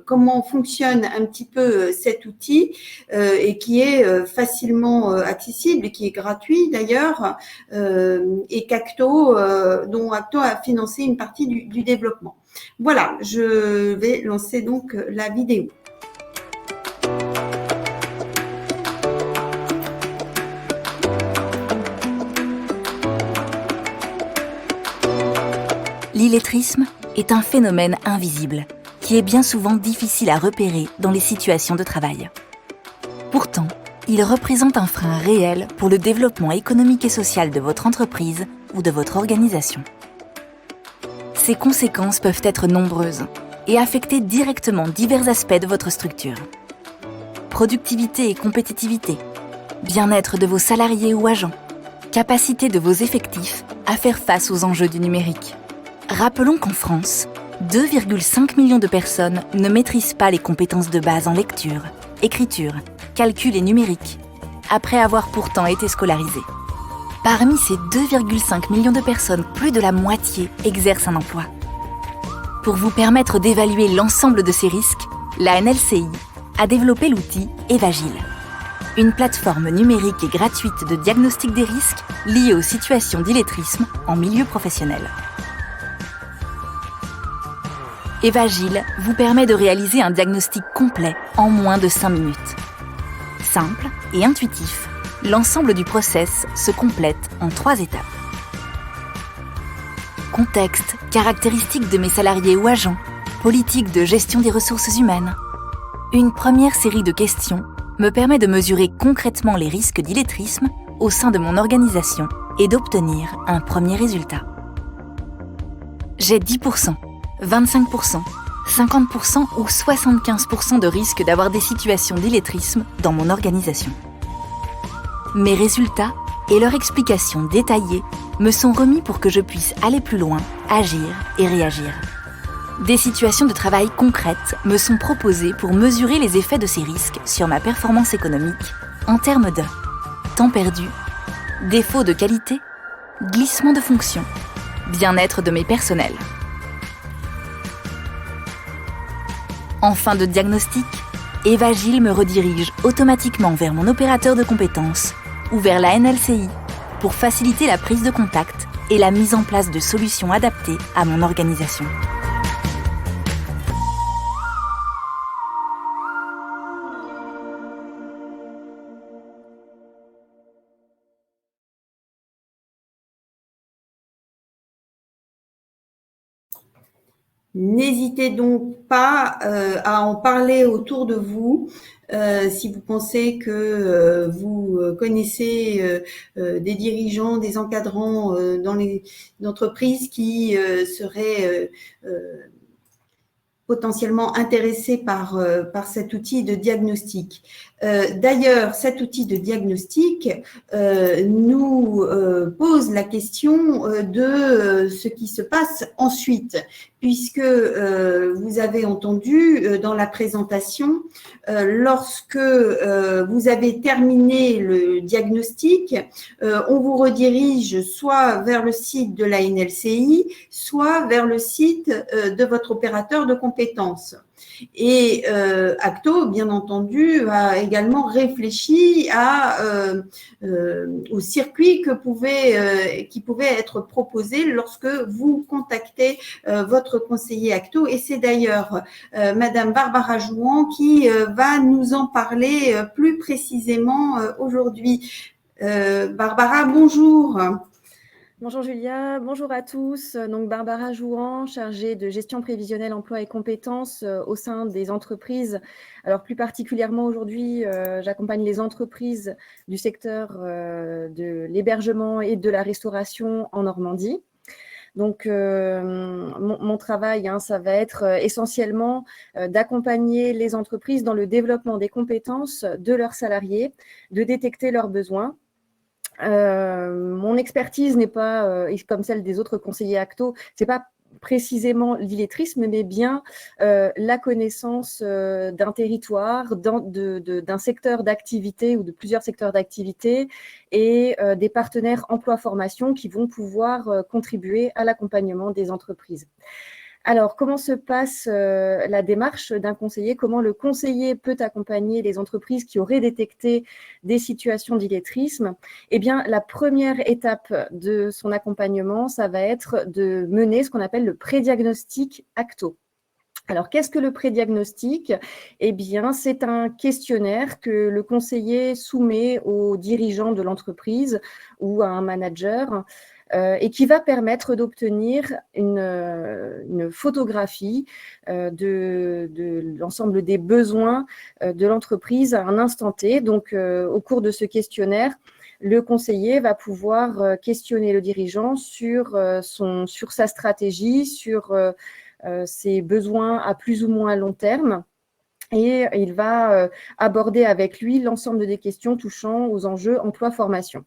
comment fonctionne un petit peu cet outil et qui est facilement accessible et qui est gratuit d'ailleurs et dont Acto a financé une partie du développement. Voilà, je vais lancer donc la vidéo. L'illettrisme est un phénomène invisible qui est bien souvent difficile à repérer dans les situations de travail. Pourtant, il représente un frein réel pour le développement économique et social de votre entreprise ou de votre organisation. Ses conséquences peuvent être nombreuses et affecter directement divers aspects de votre structure. Productivité et compétitivité, bien-être de vos salariés ou agents, capacité de vos effectifs à faire face aux enjeux du numérique. Rappelons qu'en France, 2,5 millions de personnes ne maîtrisent pas les compétences de base en lecture, écriture, calcul et numérique, après avoir pourtant été scolarisées. Parmi ces 2,5 millions de personnes, plus de la moitié exercent un emploi. Pour vous permettre d'évaluer l'ensemble de ces risques, la NLCI a développé l'outil Evagile, une plateforme numérique et gratuite de diagnostic des risques liés aux situations d'illettrisme en milieu professionnel. Evagile vous permet de réaliser un diagnostic complet en moins de 5 minutes. Simple et intuitif, l'ensemble du process se complète en 3 étapes. Contexte, caractéristiques de mes salariés ou agents, politique de gestion des ressources humaines. Une première série de questions me permet de mesurer concrètement les risques d'illettrisme au sein de mon organisation et d'obtenir un premier résultat. J'ai 10%, 25%, 50% ou 75% de risque d'avoir des situations d'illettrisme dans mon organisation. Mes résultats et leur explication détaillée me sont remis pour que je puisse aller plus loin, agir et réagir. Des situations de travail concrètes me sont proposées pour mesurer les effets de ces risques sur ma performance économique en termes de temps perdu, défaut de qualité, glissement de fonction, bien-être de mes personnels. En fin de diagnostic, Evagile me redirige automatiquement vers mon opérateur de compétences ou vers la NLCI pour faciliter la prise de contact et la mise en place de solutions adaptées à mon organisation. N'hésitez donc pas à en parler autour de vous si vous pensez que vous connaissez des dirigeants, des encadrants dans les entreprises qui seraient potentiellement intéressés par cet outil de diagnostic. D'ailleurs, cet outil de diagnostic nous pose la question de ce qui se passe ensuite, puisque vous avez entendu dans la présentation, lorsque vous avez terminé le diagnostic, on vous redirige soit vers le site de la NLCI, soit vers le site de votre opérateur de compétences. Et Acto, bien entendu, a également réfléchi au circuit qui pouvait être proposé lorsque vous contactez votre conseiller Acto. Et c'est d'ailleurs Madame Barbara Jouan qui va nous en parler plus précisément aujourd'hui. Barbara, bonjour. Bonjour Julia, bonjour à tous. Donc Barbara Jouan, chargée de gestion prévisionnelle, emploi et compétences au sein des entreprises. Alors plus particulièrement aujourd'hui, j'accompagne les entreprises du secteur de l'hébergement et de la restauration en Normandie. Donc mon travail, ça va être essentiellement d'accompagner les entreprises dans le développement des compétences de leurs salariés, de détecter leurs besoins. Mon expertise n'est pas comme celle des autres conseillers Acto, c'est pas précisément l'illettrisme, mais bien la connaissance d'un territoire, d'un secteur d'activité ou de plusieurs secteurs d'activité et des partenaires emploi-formation qui vont pouvoir contribuer à l'accompagnement des entreprises. Alors, comment se passe la démarche d'un conseiller? Comment le conseiller peut accompagner les entreprises qui auraient détecté des situations d'illettrisme? Eh bien, la première étape de son accompagnement, ça va être de mener ce qu'on appelle le prédiagnostic ACTO. Alors, qu'est-ce que le prédiagnostic? Eh bien, c'est un questionnaire que le conseiller soumet aux dirigeants de l'entreprise ou à un manager et qui va permettre d'obtenir une photographie de l'ensemble des besoins de l'entreprise à un instant T. Donc, au cours de ce questionnaire, le conseiller va pouvoir questionner le dirigeant sur sa stratégie, sur ses besoins à plus ou moins long terme. Et il va aborder avec lui l'ensemble des questions touchant aux enjeux emploi-formation.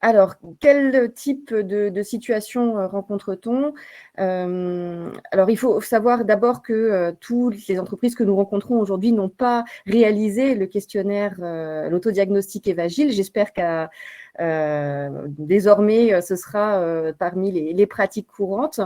Alors, quel type de situation rencontre-t-on? Alors, il faut savoir d'abord que toutes les entreprises que nous rencontrons aujourd'hui n'ont pas réalisé le questionnaire, l'autodiagnostic Evagile. J'espère qu'à désormais, ce sera parmi les pratiques courantes,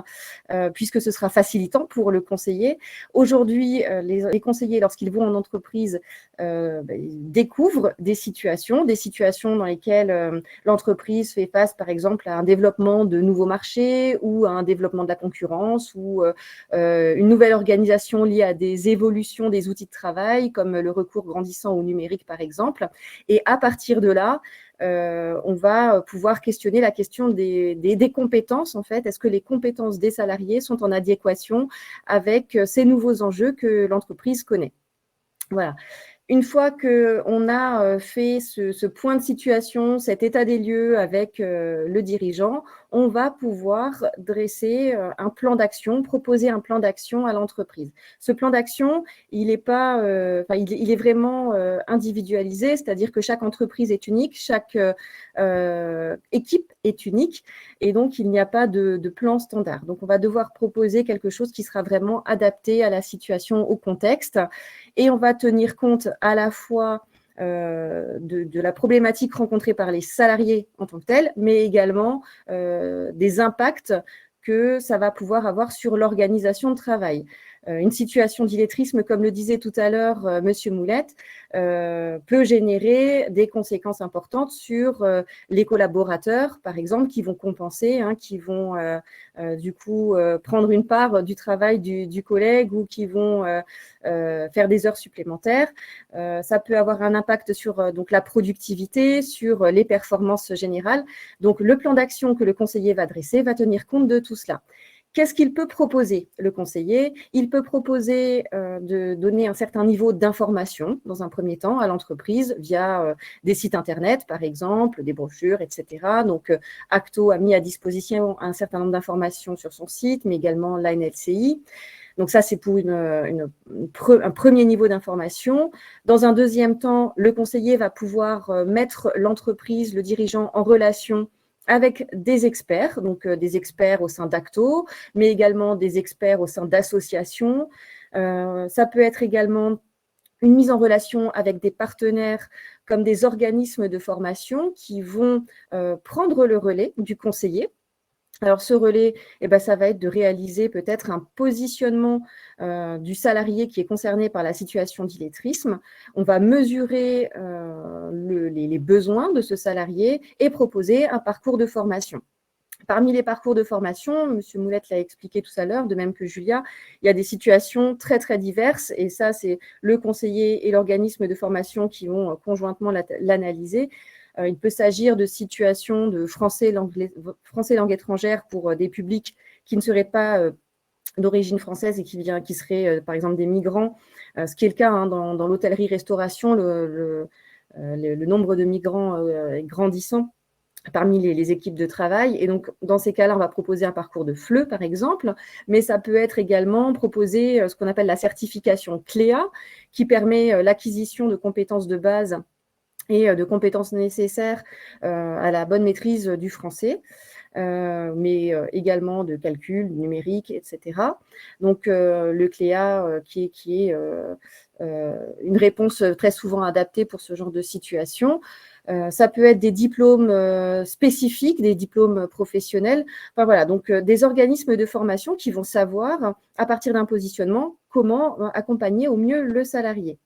puisque ce sera facilitant pour le conseiller. Aujourd'hui, les conseillers, lorsqu'ils vont en entreprise, ils découvrent des situations dans lesquelles l'entreprise fait face, par exemple, à un développement de nouveaux marchés ou à un développement de la concurrence ou une nouvelle organisation liée à des évolutions des outils de travail, comme le recours grandissant au numérique, par exemple. Et à partir de là, on va pouvoir questionner la question des compétences, en fait. Est-ce que les compétences des salariés sont en adéquation avec ces nouveaux enjeux que l'entreprise connaît? Voilà. Une fois qu'on a fait ce point de situation, cet état des lieux avec le dirigeant, on va pouvoir dresser un plan d'action, proposer un plan d'action à l'entreprise. Ce plan d'action, il est vraiment individualisé, c'est-à-dire que chaque entreprise est unique, chaque équipe est unique, et donc il n'y a pas de plan standard. Donc on va devoir proposer quelque chose qui sera vraiment adapté à la situation, au contexte, et on va tenir compte à la fois de la problématique rencontrée par les salariés en tant que tels, mais également des impacts que ça va pouvoir avoir sur l'organisation de travail. Une situation d'illettrisme, comme le disait tout à l'heure Monsieur Moulette, peut générer des conséquences importantes sur les collaborateurs, par exemple, qui vont compenser, qui vont du coup prendre une part du travail du collègue ou qui vont faire des heures supplémentaires. Ça peut avoir un impact sur donc la productivité, sur les performances générales. Donc, le plan d'action que le conseiller va dresser va tenir compte de tout cela. Qu'est-ce qu'il peut proposer, le conseiller? Il peut proposer de donner un certain niveau d'information, dans un premier temps, à l'entreprise via des sites Internet, par exemple, des brochures, etc. Donc, Acto a mis à disposition un certain nombre d'informations sur son site, mais également l'ANLCI. Donc ça, c'est pour un premier niveau d'information. Dans un deuxième temps, le conseiller va pouvoir mettre l'entreprise, le dirigeant, en relation avec des experts, donc des experts au sein d'Acto, mais également des experts au sein d'associations. Ça peut être également une mise en relation avec des partenaires comme des organismes de formation qui vont prendre le relais du conseiller. Alors, ce relais, ça va être de réaliser peut-être un positionnement du salarié qui est concerné par la situation d'illettrisme. On va mesurer les besoins de ce salarié et proposer un parcours de formation. Parmi les parcours de formation, M. Moulette l'a expliqué tout à l'heure, de même que Julia, il y a des situations très, très diverses et ça, c'est le conseiller et l'organisme de formation qui vont conjointement l'analyser. Il peut s'agir de situations de français langue étrangère pour des publics qui ne seraient pas d'origine française et qui seraient, par exemple, des migrants, ce qui est le cas dans l'hôtellerie-restauration, le nombre de migrants est grandissant parmi les équipes de travail. Et donc, dans ces cas-là, on va proposer un parcours de FLE, par exemple, mais ça peut être également proposer ce qu'on appelle la certification CLEA, qui permet l'acquisition de compétences de base et de compétences nécessaires à la bonne maîtrise du français. mais également de calcul numérique, etc. Donc, le CLEA qui est une réponse très souvent adaptée pour ce genre de situation. Ça peut être des diplômes spécifiques, des diplômes professionnels. Enfin, voilà, donc des organismes de formation qui vont savoir, à partir d'un positionnement, comment accompagner au mieux le salarié.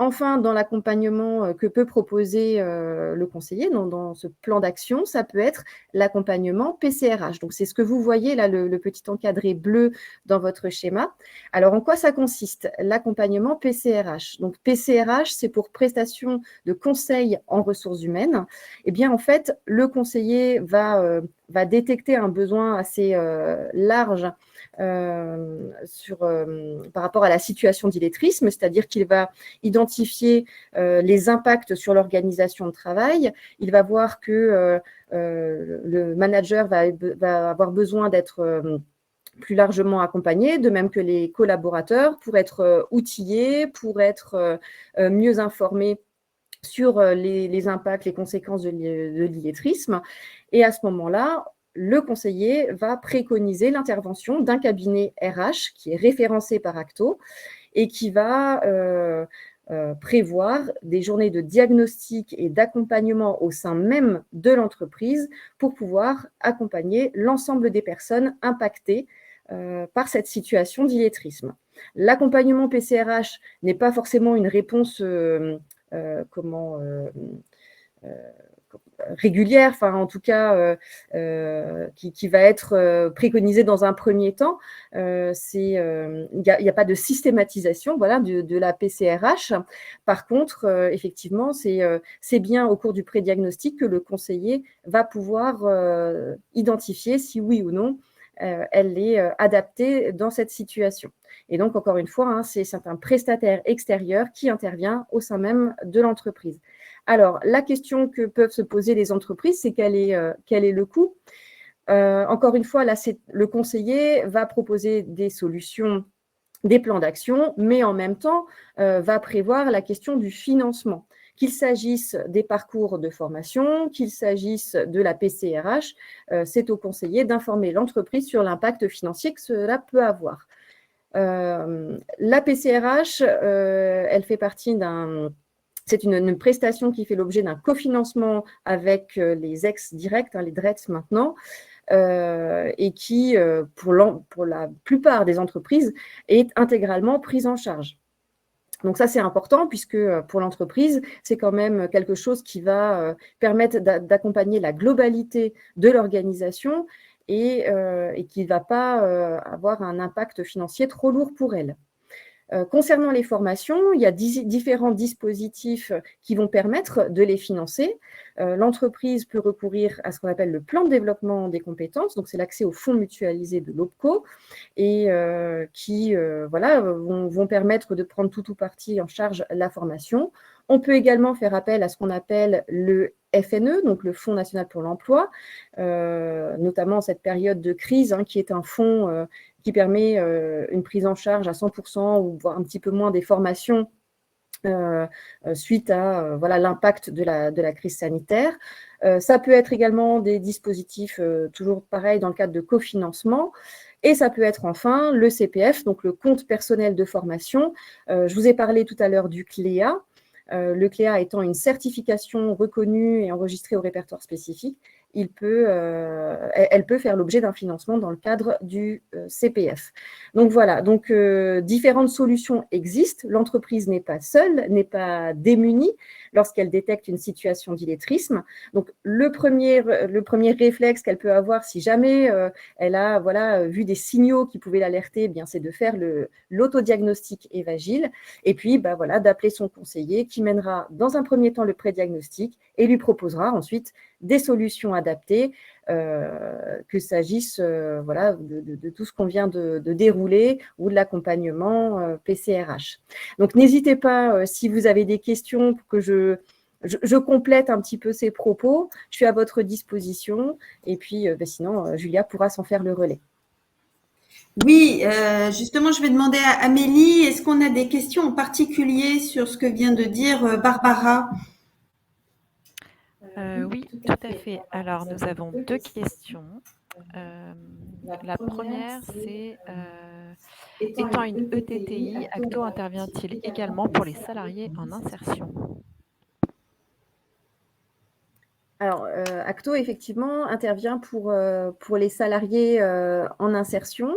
Enfin, dans l'accompagnement que peut proposer le conseiller, dans ce plan d'action, ça peut être l'accompagnement PCRH. Donc, c'est ce que vous voyez là, le petit encadré bleu dans votre schéma. Alors, en quoi ça consiste, l'accompagnement PCRH? Donc, PCRH, c'est pour prestation de conseil en ressources humaines. Eh bien, en fait, le conseiller va détecter un besoin assez large par rapport à la situation d'illettrisme, c'est-à-dire qu'il va identifier les impacts sur l'organisation de travail. Il va voir que le manager va avoir besoin d'être plus largement accompagné, de même que les collaborateurs, pour être outillés, pour être mieux informés sur les impacts, les conséquences de l'illettrisme. Et à ce moment-là, le conseiller va préconiser l'intervention d'un cabinet RH qui est référencé par Acto et qui va prévoir des journées de diagnostic et d'accompagnement au sein même de l'entreprise pour pouvoir accompagner l'ensemble des personnes impactées par cette situation d'illettrisme. L'accompagnement PCRH n'est pas forcément une réponse régulière, enfin en tout cas qui va être préconisée dans un premier temps. Il n'y a pas de systématisation, voilà, de la PCRH. Par contre, effectivement, c'est bien au cours du pré-diagnostic que le conseiller va pouvoir identifier si oui ou non elle est adaptée dans cette situation. Et donc, encore une fois, c'est un prestataire extérieur qui intervient au sein même de l'entreprise. Alors, la question que peuvent se poser les entreprises, c'est quel est le coût? Encore une fois, là, le conseiller va proposer des solutions, des plans d'action, mais en même temps, va prévoir la question du financement. Qu'il s'agisse des parcours de formation, qu'il s'agisse de la PCRH, c'est au conseiller d'informer l'entreprise sur l'impact financier que cela peut avoir. La PCRH, elle fait partie c'est une prestation qui fait l'objet d'un cofinancement avec les ex-directs, les DREX maintenant, et qui, pour la plupart des entreprises, est intégralement prise en charge. Donc ça, c'est important puisque pour l'entreprise, c'est quand même quelque chose qui va permettre d'accompagner la globalité de l'organisation et qui ne va pas avoir un impact financier trop lourd pour elle. Concernant les formations, il y a différents dispositifs qui vont permettre de les financer. L'entreprise peut recourir à ce qu'on appelle le plan de développement des compétences, donc c'est l'accès aux fonds mutualisés de l'OPCO, et qui vont permettre de prendre tout ou partie en charge la formation. On peut également faire appel à ce qu'on appelle le FNE, donc le Fonds national pour l'emploi, notamment en cette période de crise, qui est un fonds qui permet une prise en charge à 100% ou voire un petit peu moins des formations suite à l'impact de la crise sanitaire. Ça peut être également des dispositifs, toujours pareil, dans le cadre de cofinancement. Et ça peut être enfin le CPF, donc le compte personnel de formation. Je vous ai parlé tout à l'heure du CLEA. Le CLEA étant une certification reconnue et enregistrée au répertoire spécifique, elle peut faire l'objet d'un financement dans le cadre du CPF. Donc voilà, différentes solutions existent. L'entreprise n'est pas seule, n'est pas démunie lorsqu'elle détecte une situation d'illettrisme. Donc le premier réflexe qu'elle peut avoir si jamais elle a vu des signaux qui pouvaient l'alerter, c'est de faire l'autodiagnostic Evagile et puis d'appeler son conseiller qui mènera dans un premier temps le pré-diagnostic et lui proposera ensuite des solutions adaptées, qu'il s'agisse de tout ce qu'on vient de dérouler ou de l'accompagnement PCRH. Donc, n'hésitez pas, si vous avez des questions, pour que je complète un petit peu ces propos. Je suis à votre disposition. Et puis, sinon, Julia pourra s'en faire le relais. Oui, justement, je vais demander à Amélie, est-ce qu'on a des questions en particulier sur ce que vient de dire Barbara ? Oui, tout à fait. Alors, nous avons 2 questions. La première, c'est étant une ETTI, Acto intervient-il également pour les salariés en insertion? Alors, Acto, effectivement, intervient pour les salariés en insertion.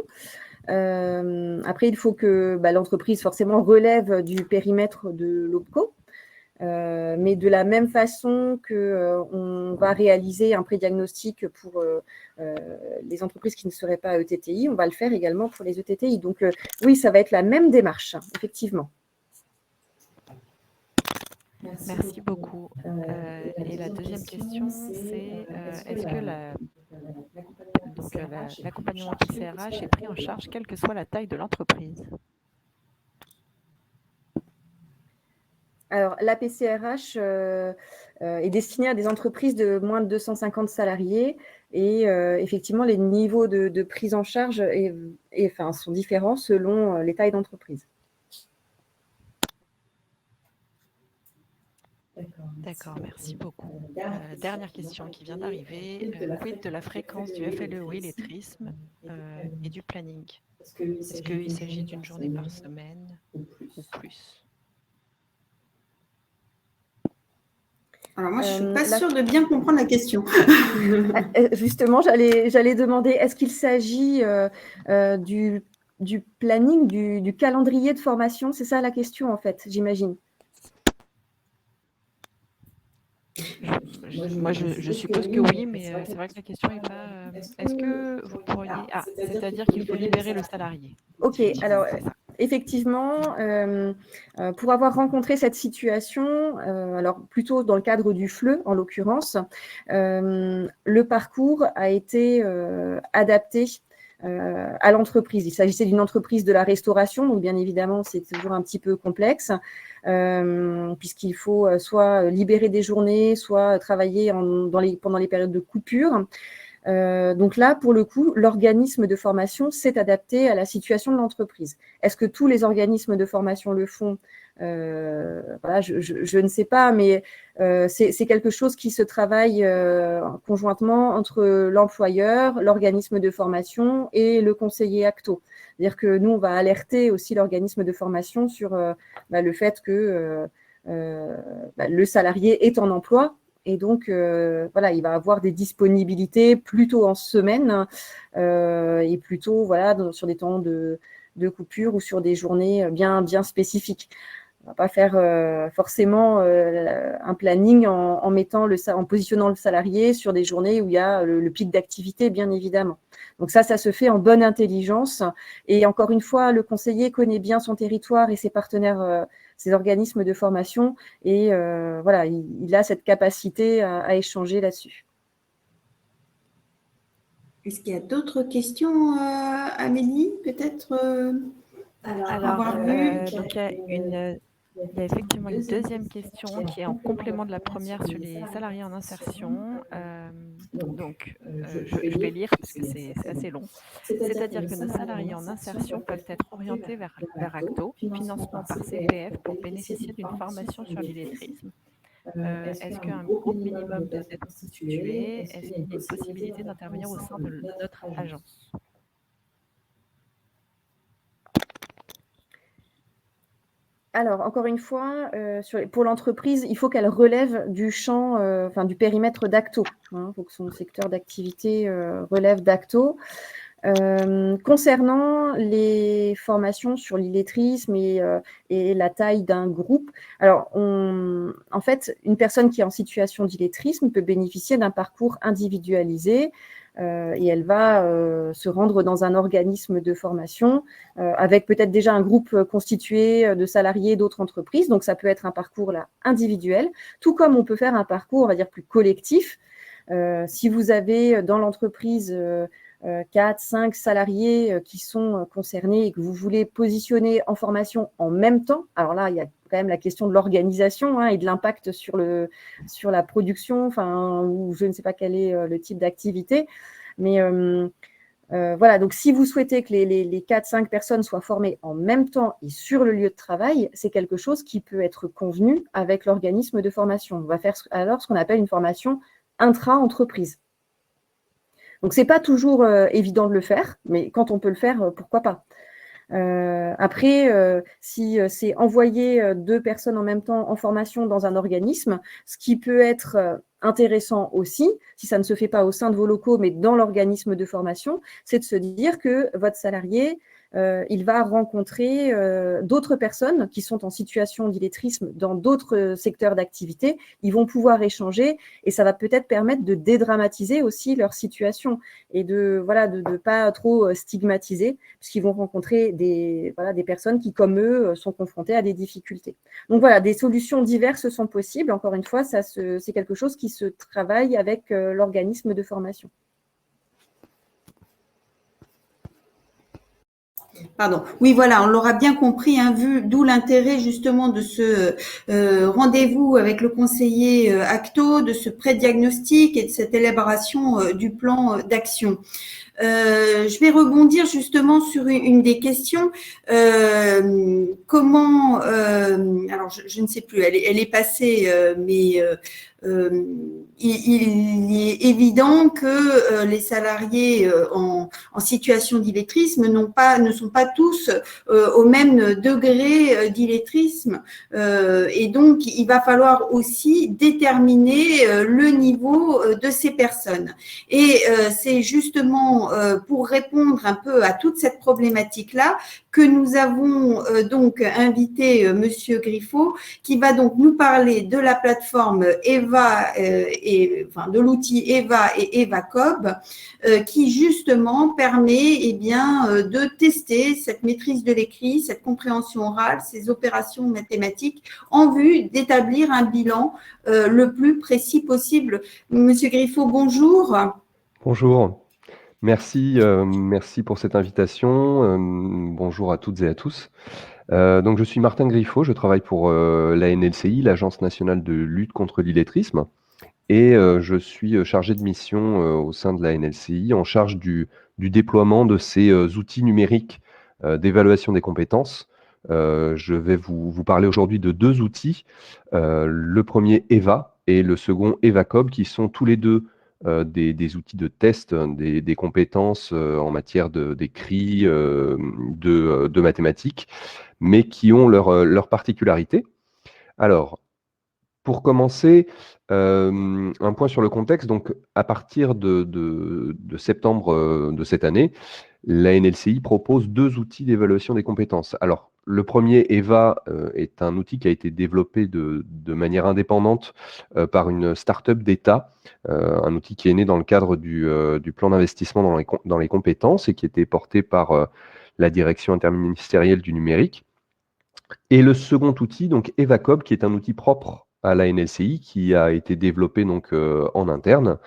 Après, il faut que l'entreprise, forcément, relève du périmètre de l'OPCO. Mais de la même façon qu'on va réaliser un pré-diagnostic pour les entreprises qui ne seraient pas ETTI, on va le faire également pour les ETTI. Donc, oui, ça va être la même démarche, effectivement. Merci beaucoup. Et la deuxième question, c'est est-ce que l'accompagnement PCRH est pris en charge quelle que soit la taille de l'entreprise? Alors, la PCRH est destinée à des entreprises de moins de 250 salariés et effectivement, les niveaux de prise en charge sont différents selon les tailles d'entreprise. D'accord, merci beaucoup. Dernière question qui vient d'arriver. Quid de la fréquence du FLE ou illettrisme et du planning? Est-ce qu'il s'agit d'une journée par semaine ou plus? Alors moi, je ne suis pas sûre de bien comprendre la question. Justement, j'allais demander, est-ce qu'il s'agit du planning, du calendrier de formation? C'est ça la question, en fait, j'imagine. Moi, je suppose que oui, mais c'est vrai que la question n'est pas... Est-ce que vous pourriez... Ah, c'est-à-dire qu'il faut libérer le salarié. Ok, alors effectivement, pour avoir rencontré cette situation, alors plutôt dans le cadre du FLE en l'occurrence, le parcours a été adapté à l'entreprise. Il s'agissait d'une entreprise de la restauration, donc bien évidemment c'est toujours un petit peu complexe, puisqu'il faut soit libérer des journées, soit travailler pendant les périodes de coupure. Donc là, pour le coup, l'organisme de formation s'est adapté à la situation de l'entreprise. Est-ce que tous les organismes de formation le font? Voilà, je ne sais pas, mais c'est quelque chose qui se travaille conjointement entre l'employeur, l'organisme de formation et le conseiller Acto. C'est-à-dire que nous, on va alerter aussi l'organisme de formation sur le fait que le salarié est en emploi. Et donc, voilà, il va avoir des disponibilités plutôt en semaine et plutôt sur des temps de coupure ou sur des journées bien spécifiques. On ne va pas faire forcément un planning en positionnant le salarié sur des journées où il y a le pic d'activité, bien évidemment. Donc ça se fait en bonne intelligence. Et encore une fois, le conseiller connaît bien son territoire et ses partenaires, ses organismes de formation. Et voilà, il a cette capacité à échanger là-dessus. Est-ce qu'il y a d'autres questions, Amélie, peut-être Alors, donc il y a effectivement une deuxième question qui est en complément de la première sur les salariés en insertion. Je vais lire parce que c'est assez long. C'est-à-dire que nos salariés en insertion peuvent être orientés vers Acto, financement par CPF pour bénéficier d'une formation sur l'illettrisme. Est-ce qu'un groupe minimum doit être constitué? Est-ce qu'il y a une possibilité d'intervenir au sein de notre agence? Alors, encore une fois, pour l'entreprise, il faut qu'elle relève du champ, du périmètre d'Acto. Il faut que son secteur d'activité relève d'Acto. Concernant les formations sur l'illettrisme et la taille d'un groupe, alors en fait, une personne qui est en situation d'illettrisme peut bénéficier d'un parcours individualisé et elle va se rendre dans un organisme de formation avec peut-être déjà un groupe constitué de salariés d'autres entreprises. Donc, ça peut être un parcours là individuel, tout comme on peut faire un parcours, on va dire, plus collectif. Si vous avez dans l'entreprise 4, 5 salariés qui sont concernés et que vous voulez positionner en formation en même temps, alors là, il y a quand même la question de l'organisation et de l'impact sur la production, ou je ne sais pas quel est le type d'activité, mais Voilà, donc si vous souhaitez que les 4-5 personnes soient formées en même temps et sur le lieu de travail, c'est quelque chose qui peut être convenu avec l'organisme de formation. On va faire alors ce qu'on appelle une formation intra-entreprise. Donc, ce n'est pas toujours évident de le faire, mais quand on peut le faire, pourquoi pas. Après, si c'est envoyer 2 personnes en même temps en formation dans un organisme, ce qui peut être intéressant aussi, si ça ne se fait pas au sein de vos locaux, mais dans l'organisme de formation, c'est de se dire que votre salarié, il va rencontrer d'autres personnes qui sont en situation d'illettrisme dans d'autres secteurs d'activité. Ils vont pouvoir échanger et ça va peut-être permettre de dédramatiser aussi leur situation et de pas trop stigmatiser, puisqu'ils vont rencontrer des personnes qui, comme eux, sont confrontées à des difficultés. Donc voilà, des solutions diverses sont possibles. Encore une fois, c'est quelque chose qui se travaille avec l'organisme de formation. Pardon. Oui, voilà, on l'aura bien compris, hein, d'où l'intérêt justement de ce rendez-vous avec le conseiller ACTO, de ce pré-diagnostic et de cette élaboration du plan d'action. Je vais rebondir justement sur une des questions. Comment, alors je ne sais plus, elle est passée, mais il est évident que les salariés en situation d'illettrisme ne sont pas tous au même degré d'illettrisme, et donc il va falloir aussi déterminer le niveau de ces personnes. Et c'est justement pour répondre un peu à toute cette problématique-là que nous avons donc invité Monsieur Griffo, qui va donc nous parler de la plateforme EVA, de l'outil EVA et EVACOB, qui justement permet de tester cette maîtrise de l'écrit, cette compréhension orale, ces opérations mathématiques, en vue d'établir un bilan le plus précis possible. Monsieur Griffo, bonjour. Bonjour. Merci pour cette invitation. Bonjour à toutes et à tous. Donc, je suis Martin Griffo, je travaille pour la NLCI, l'Agence nationale de lutte contre l'illettrisme, et je suis chargé de mission au sein de la NLCI, en charge du déploiement de ces outils numériques d'évaluation des compétences. Je vais vous parler aujourd'hui de 2 outils, le premier EVA et le second EVACOB, qui sont tous les deux des outils de test des compétences en matière d'écrit, de mathématiques, mais qui ont leur particularité. Alors, pour commencer, un point sur le contexte. Donc, à partir de septembre de cette année, la NLCI propose 2 outils d'évaluation des compétences. Alors, le premier, EVA, est un outil qui a été développé de manière indépendante par une start-up d'État, un outil qui est né dans le cadre du plan d'investissement dans les compétences et qui était porté par la direction interministérielle du numérique. Et le second outil, donc EVACOB, qui est un outil propre à la NLCI, qui a été développé donc en interne,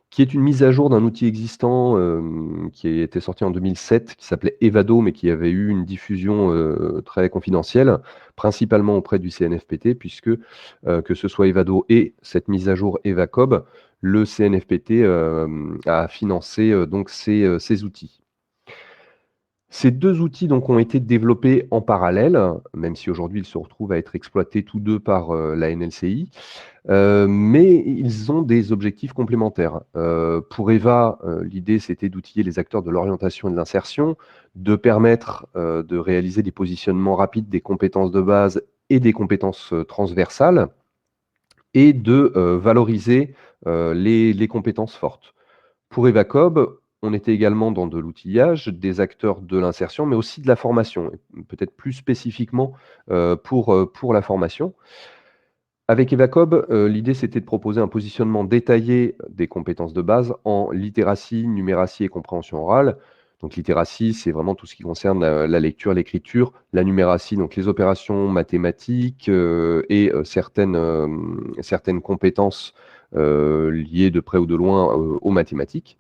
qui est une mise à jour d'un outil existant qui a été sorti en 2007, qui s'appelait Evado, mais qui avait eu une diffusion très confidentielle, principalement auprès du CNFPT, puisque que ce soit Evado et cette mise à jour EVACOB, le CNFPT a financé donc ces outils. Ces 2 outils donc ont été développés en parallèle, même si aujourd'hui ils se retrouvent à être exploités tous 2 par la NLCI, mais ils ont des objectifs complémentaires. Pour EVA, l'idée c'était d'outiller les acteurs de l'orientation et de l'insertion, de permettre de réaliser des positionnements rapides des compétences de base et des compétences transversales, et de valoriser les compétences fortes. Pour EVACOB, on était également dans de l'outillage, des acteurs de l'insertion, mais aussi de la formation, peut-être plus spécifiquement pour la formation. Avec EVACOB, l'idée c'était de proposer un positionnement détaillé des compétences de base en littératie, numératie et compréhension orale. Donc littératie, c'est vraiment tout ce qui concerne la lecture, l'écriture. La numératie, donc les opérations mathématiques et certaines compétences liées de près ou de loin aux mathématiques.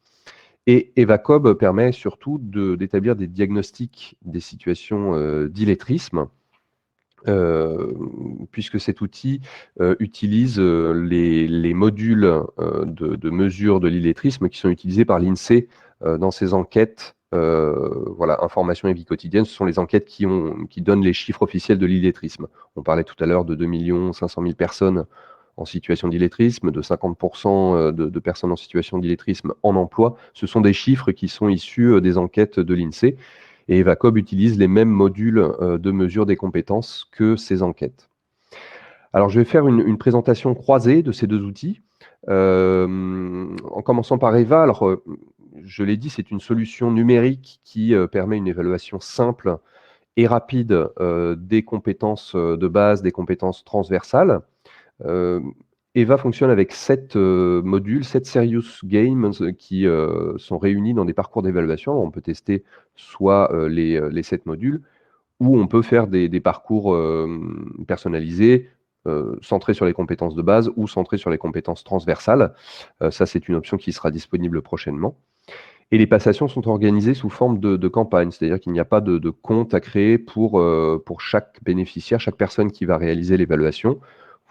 Et EVACOB permet surtout d'établir des diagnostics des situations d'illettrisme, puisque cet outil utilise les modules de mesure de l'illettrisme qui sont utilisés par l'INSEE dans ces enquêtes, voilà, information et vie quotidienne, ce sont les enquêtes qui donnent les chiffres officiels de l'illettrisme. On parlait tout à l'heure de 2 500 000 personnes en situation d'illettrisme, de 50% de personnes en situation d'illettrisme en emploi. Ce sont des chiffres qui sont issus des enquêtes de l'INSEE. Et Evacob utilise les mêmes modules de mesure des compétences que ces enquêtes. Alors, je vais faire une présentation croisée de ces deux outils. En commençant par EVA, alors je l'ai dit, c'est une solution numérique qui permet une évaluation simple et rapide des compétences de base, des compétences transversales. EVA fonctionne avec 7 modules, 7 serious games qui sont réunis dans des parcours d'évaluation. On peut tester soit les 7 modules, ou on peut faire des parcours personnalisés, centrés sur les compétences de base ou centrés sur les compétences transversales. Ça, c'est une option qui sera disponible prochainement. Et les passations sont organisées sous forme de campagne, c'est-à-dire qu'il n'y a pas de compte à créer pour chaque bénéficiaire, chaque personne qui va réaliser l'évaluation.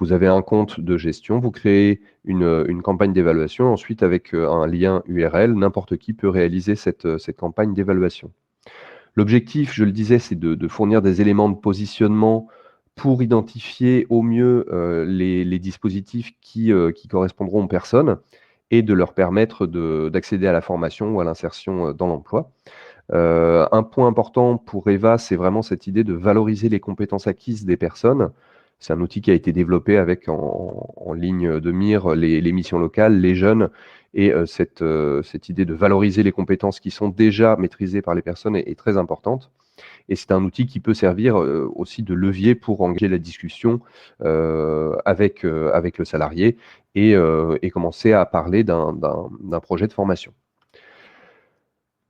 Vous avez un compte de gestion, vous créez une campagne d'évaluation, ensuite avec un lien URL, n'importe qui peut réaliser cette campagne d'évaluation. L'objectif, je le disais, c'est de fournir des éléments de positionnement pour identifier au mieux les dispositifs qui correspondront aux personnes et de leur permettre d'accéder à la formation ou à l'insertion dans l'emploi. Un point important pour EVA, c'est vraiment cette idée de valoriser les compétences acquises des personnes. C'est un outil qui a été développé avec en ligne de mire les missions locales, les jeunes, et cette idée de valoriser les compétences qui sont déjà maîtrisées par les personnes est très importante. Et c'est un outil qui peut servir aussi de levier pour engager la discussion avec le salarié et commencer à parler d'un projet de formation.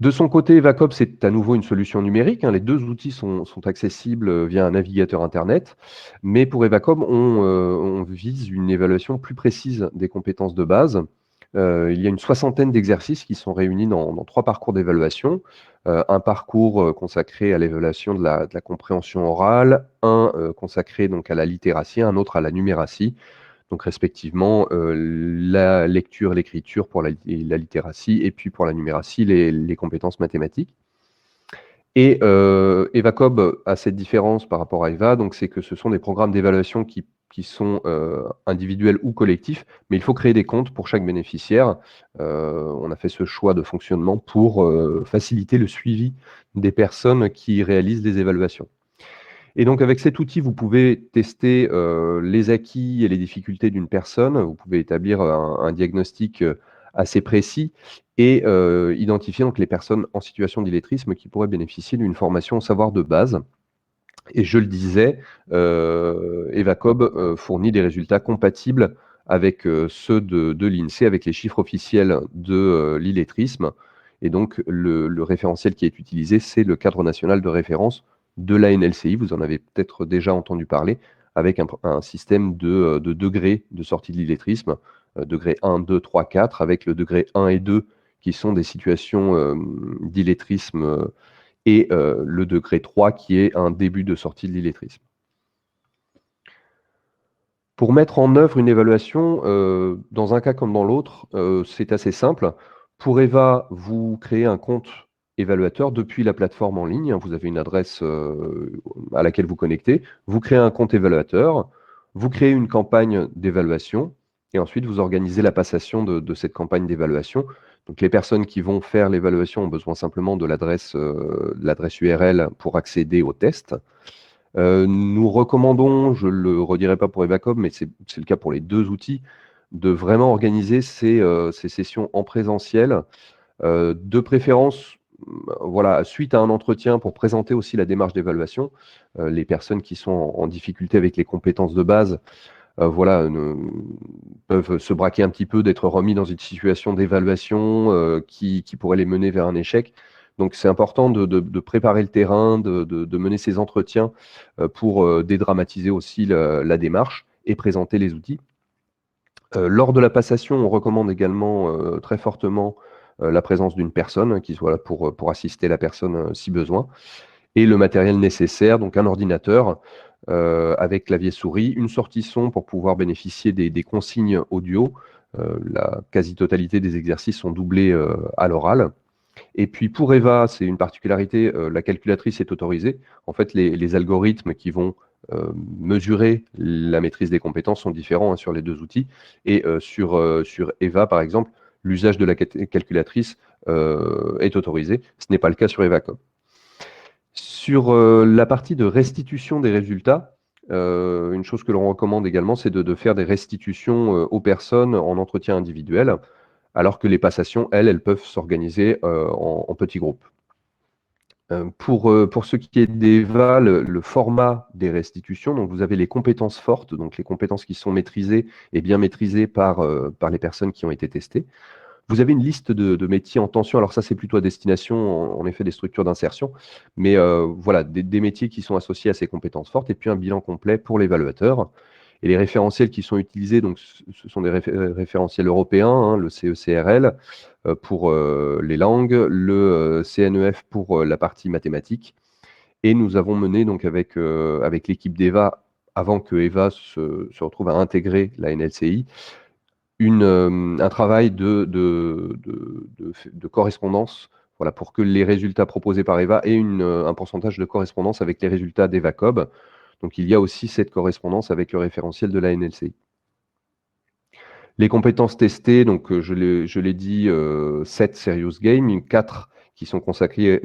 De son côté, Evacob, c'est à nouveau une solution numérique. Les deux outils sont accessibles via un navigateur Internet. Mais pour Evacob, on vise une évaluation plus précise des compétences de base. Il y a une 60aine d'exercices qui sont réunis dans 3 parcours d'évaluation. Un parcours consacré à l'évaluation de la compréhension orale, un consacré donc à la littératie, un autre à la numératie. Donc respectivement la lecture, l'écriture pour la littératie et puis pour la numératie, les compétences mathématiques. Et Evacob a cette différence par rapport à EVA, donc c'est que ce sont des programmes d'évaluation qui sont individuels ou collectifs, mais il faut créer des comptes pour chaque bénéficiaire. On a fait ce choix de fonctionnement pour faciliter le suivi des personnes qui réalisent des évaluations. Et donc, avec cet outil, vous pouvez tester les acquis et les difficultés d'une personne. Vous pouvez établir un diagnostic assez précis et identifier donc les personnes en situation d'illettrisme qui pourraient bénéficier d'une formation au savoir de base. Et je le disais, Evacob fournit des résultats compatibles avec ceux de l'INSEE, avec les chiffres officiels de l'illettrisme. Et donc, le référentiel qui est utilisé, c'est le cadre national de référence de la NLCI, vous en avez peut-être déjà entendu parler, avec un système de degrés de sortie de l'illettrisme, degré 1, 2, 3, 4, avec le degré 1 et 2 qui sont des situations d'illettrisme et le degré 3 qui est un début de sortie de l'illettrisme. Pour mettre en œuvre une évaluation, dans un cas comme dans l'autre, c'est assez simple. Pour EVA, vous créez un compte évaluateur depuis la plateforme en ligne. Vous avez une adresse à laquelle vous connectez. Vous créez un compte évaluateur, vous créez une campagne d'évaluation et ensuite vous organisez la passation de cette campagne d'évaluation. Donc les personnes qui vont faire l'évaluation ont besoin simplement de l'adresse URL pour accéder au test. Nous recommandons, je ne le redirai pas pour Evacob, mais c'est le cas pour les deux outils, de vraiment organiser ces sessions en présentiel, de préférence voilà, suite à un entretien pour présenter aussi la démarche d'évaluation. Les personnes qui sont en difficulté avec les compétences de base voilà, peuvent se braquer un petit peu d'être remis dans une situation d'évaluation qui pourrait les mener vers un échec. Donc c'est important de préparer le terrain, de mener ces entretiens pour dédramatiser aussi la démarche et présenter les outils. Lors de la passation, on recommande également très fortement la présence d'une personne qui soit là pour assister la personne si besoin, et le matériel nécessaire, donc un ordinateur avec clavier souris, une sortie son pour pouvoir bénéficier des consignes audio. La quasi-totalité des exercices sont doublés à l'oral. Et puis pour EVA, c'est une particularité, la calculatrice est autorisée. En fait, les algorithmes qui vont mesurer la maîtrise des compétences sont différents, hein, sur les deux outils. Et sur EVA, par exemple, l'usage de la calculatrice est autorisé. Ce n'est pas le cas sur EVACOM. Sur la partie de restitution des résultats, une chose que l'on recommande également, c'est de faire des restitutions aux personnes en entretien individuel, alors que les passations, elles peuvent s'organiser en petits groupes. Pour ce qui est d'EVA, le format des restitutions, donc vous avez les compétences fortes, donc les compétences qui sont maîtrisées et bien maîtrisées par les personnes qui ont été testées. Vous avez une liste de métiers en tension. Alors ça, c'est plutôt à destination, en effet, des structures d'insertion. Mais voilà, des métiers qui sont associés à ces compétences fortes et puis un bilan complet pour l'évaluateur. Et les référentiels qui sont utilisés, donc, ce sont des référentiels européens, hein, le CECRL pour les langues, le CNEF pour la partie mathématiques. Et nous avons mené donc avec l'équipe d'EVA, avant que EVA se retrouve à intégrer la NLCI, un travail de correspondance, voilà, pour que les résultats proposés par EVA aient un pourcentage de correspondance avec les résultats d'EVACOB. Donc il y a aussi cette correspondance avec le référentiel de la NLCI. Les compétences testées, donc je l'ai dit, 7 serious games, 4 qui sont consacrés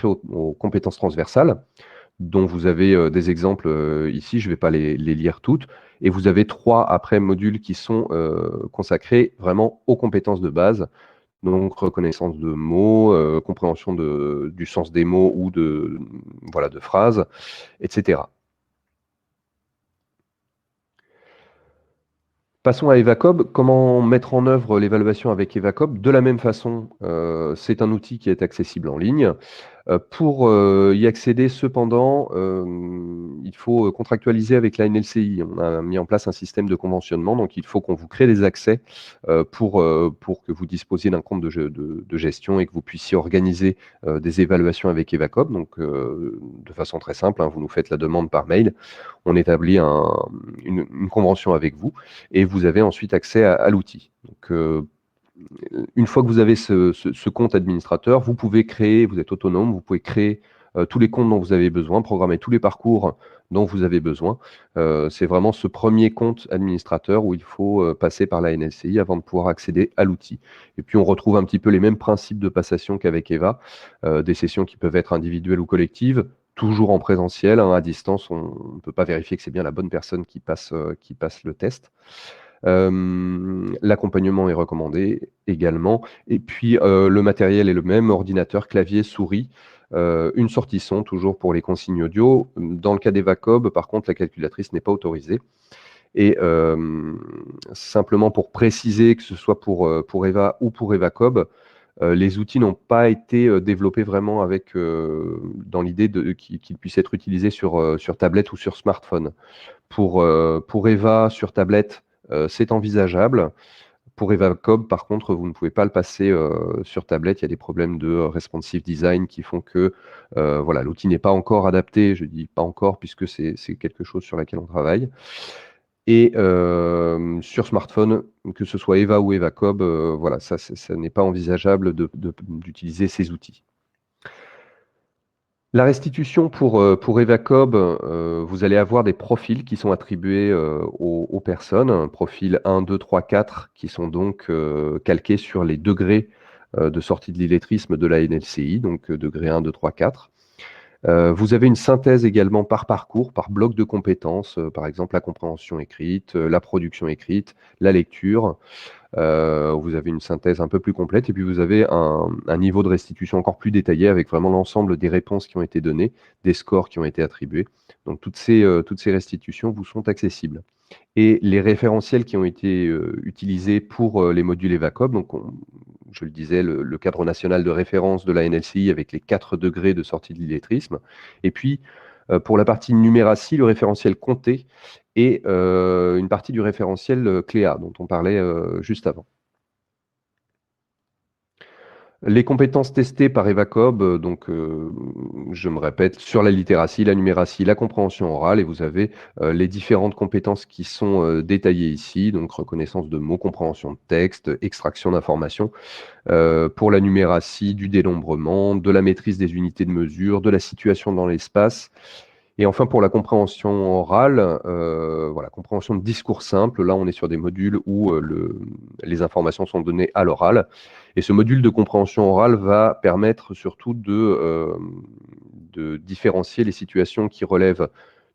aux compétences transversales, dont vous avez des exemples ici, je ne vais pas les lire toutes, et vous avez 3 après modules qui sont consacrés vraiment aux compétences de base, donc reconnaissance de mots, compréhension du sens des mots ou de phrases, etc. Passons à EVACOB. Comment mettre en œuvre l'évaluation avec EVACOB? De la même façon, c'est un outil qui est accessible en ligne. Pour y accéder, cependant, il faut contractualiser avec la NLCI. On a mis en place un système de conventionnement, donc il faut qu'on vous crée des accès pour que vous disposiez d'un compte de gestion et que vous puissiez organiser des évaluations avec EVACOB. Donc, de façon très simple, hein, vous nous faites la demande par mail, on établit une convention avec vous et vous avez ensuite accès à l'outil. Donc, une fois que vous avez ce compte administrateur, vous pouvez créer, vous êtes autonome, vous pouvez créer tous les comptes dont vous avez besoin, programmer tous les parcours dont vous avez besoin. C'est vraiment ce premier compte administrateur où il faut passer par la NLCI avant de pouvoir accéder à l'outil. Et puis on retrouve un petit peu les mêmes principes de passation qu'avec EVA, des sessions qui peuvent être individuelles ou collectives, toujours en présentiel, hein, à distance, on ne peut pas vérifier que c'est bien la bonne personne qui passe le test. L'accompagnement est recommandé également. Et puis, le matériel est le même, ordinateur, clavier, souris, une sortie son, toujours pour les consignes audio. Dans le cas d'EVACOB, par contre, la calculatrice n'est pas autorisée. Et simplement pour préciser, que ce soit pour EVA ou pour EVACOB, les outils n'ont pas été développés vraiment dans l'idée qu'ils puissent être utilisés sur tablette ou sur smartphone. Pour EVA sur tablette, c'est envisageable. Pour EVACOB, par contre, vous ne pouvez pas le passer sur tablette. Il y a des problèmes de responsive design qui font que l'outil n'est pas encore adapté. Je dis pas encore puisque c'est quelque chose sur laquelle on travaille. Et sur smartphone, que ce soit EVA ou EVACOB, ça n'est pas envisageable d'utiliser ces outils. La restitution pour EVACOB, vous allez avoir des profils qui sont attribués aux personnes, profil 1, 2, 3, 4, qui sont donc calqués sur les degrés de sortie de l'illettrisme de la NLCI, donc degré 1, 2, 3, 4. Vous avez une synthèse également par parcours, par bloc de compétences, par exemple la compréhension écrite, la production écrite, la lecture. Vous avez une synthèse un peu plus complète et puis vous avez un niveau de restitution encore plus détaillé avec vraiment l'ensemble des réponses qui ont été données, des scores qui ont été attribués. Donc toutes ces restitutions vous sont accessibles. Et les référentiels qui ont été utilisés pour les modules EVACOB, donc je le disais, le cadre national de référence de la NLCI avec les 4 degrés de sortie de l'illettrisme. Et puis, pour la partie numératie, le référentiel Comté et une partie du référentiel CLEA, dont on parlait juste avant. Les compétences testées par EvaCob, donc je me répète, sur la littératie, la numératie, la compréhension orale, et vous avez les différentes compétences qui sont détaillées ici, donc reconnaissance de mots, compréhension de texte, extraction d'informations. Pour la numératie, du dénombrement, de la maîtrise des unités de mesure, de la situation dans l'espace. Et enfin, pour la compréhension orale, voilà, compréhension de discours simple. Là, on est sur des modules où les informations sont données à l'oral. Et ce module de compréhension orale va permettre surtout de différencier les situations qui relèvent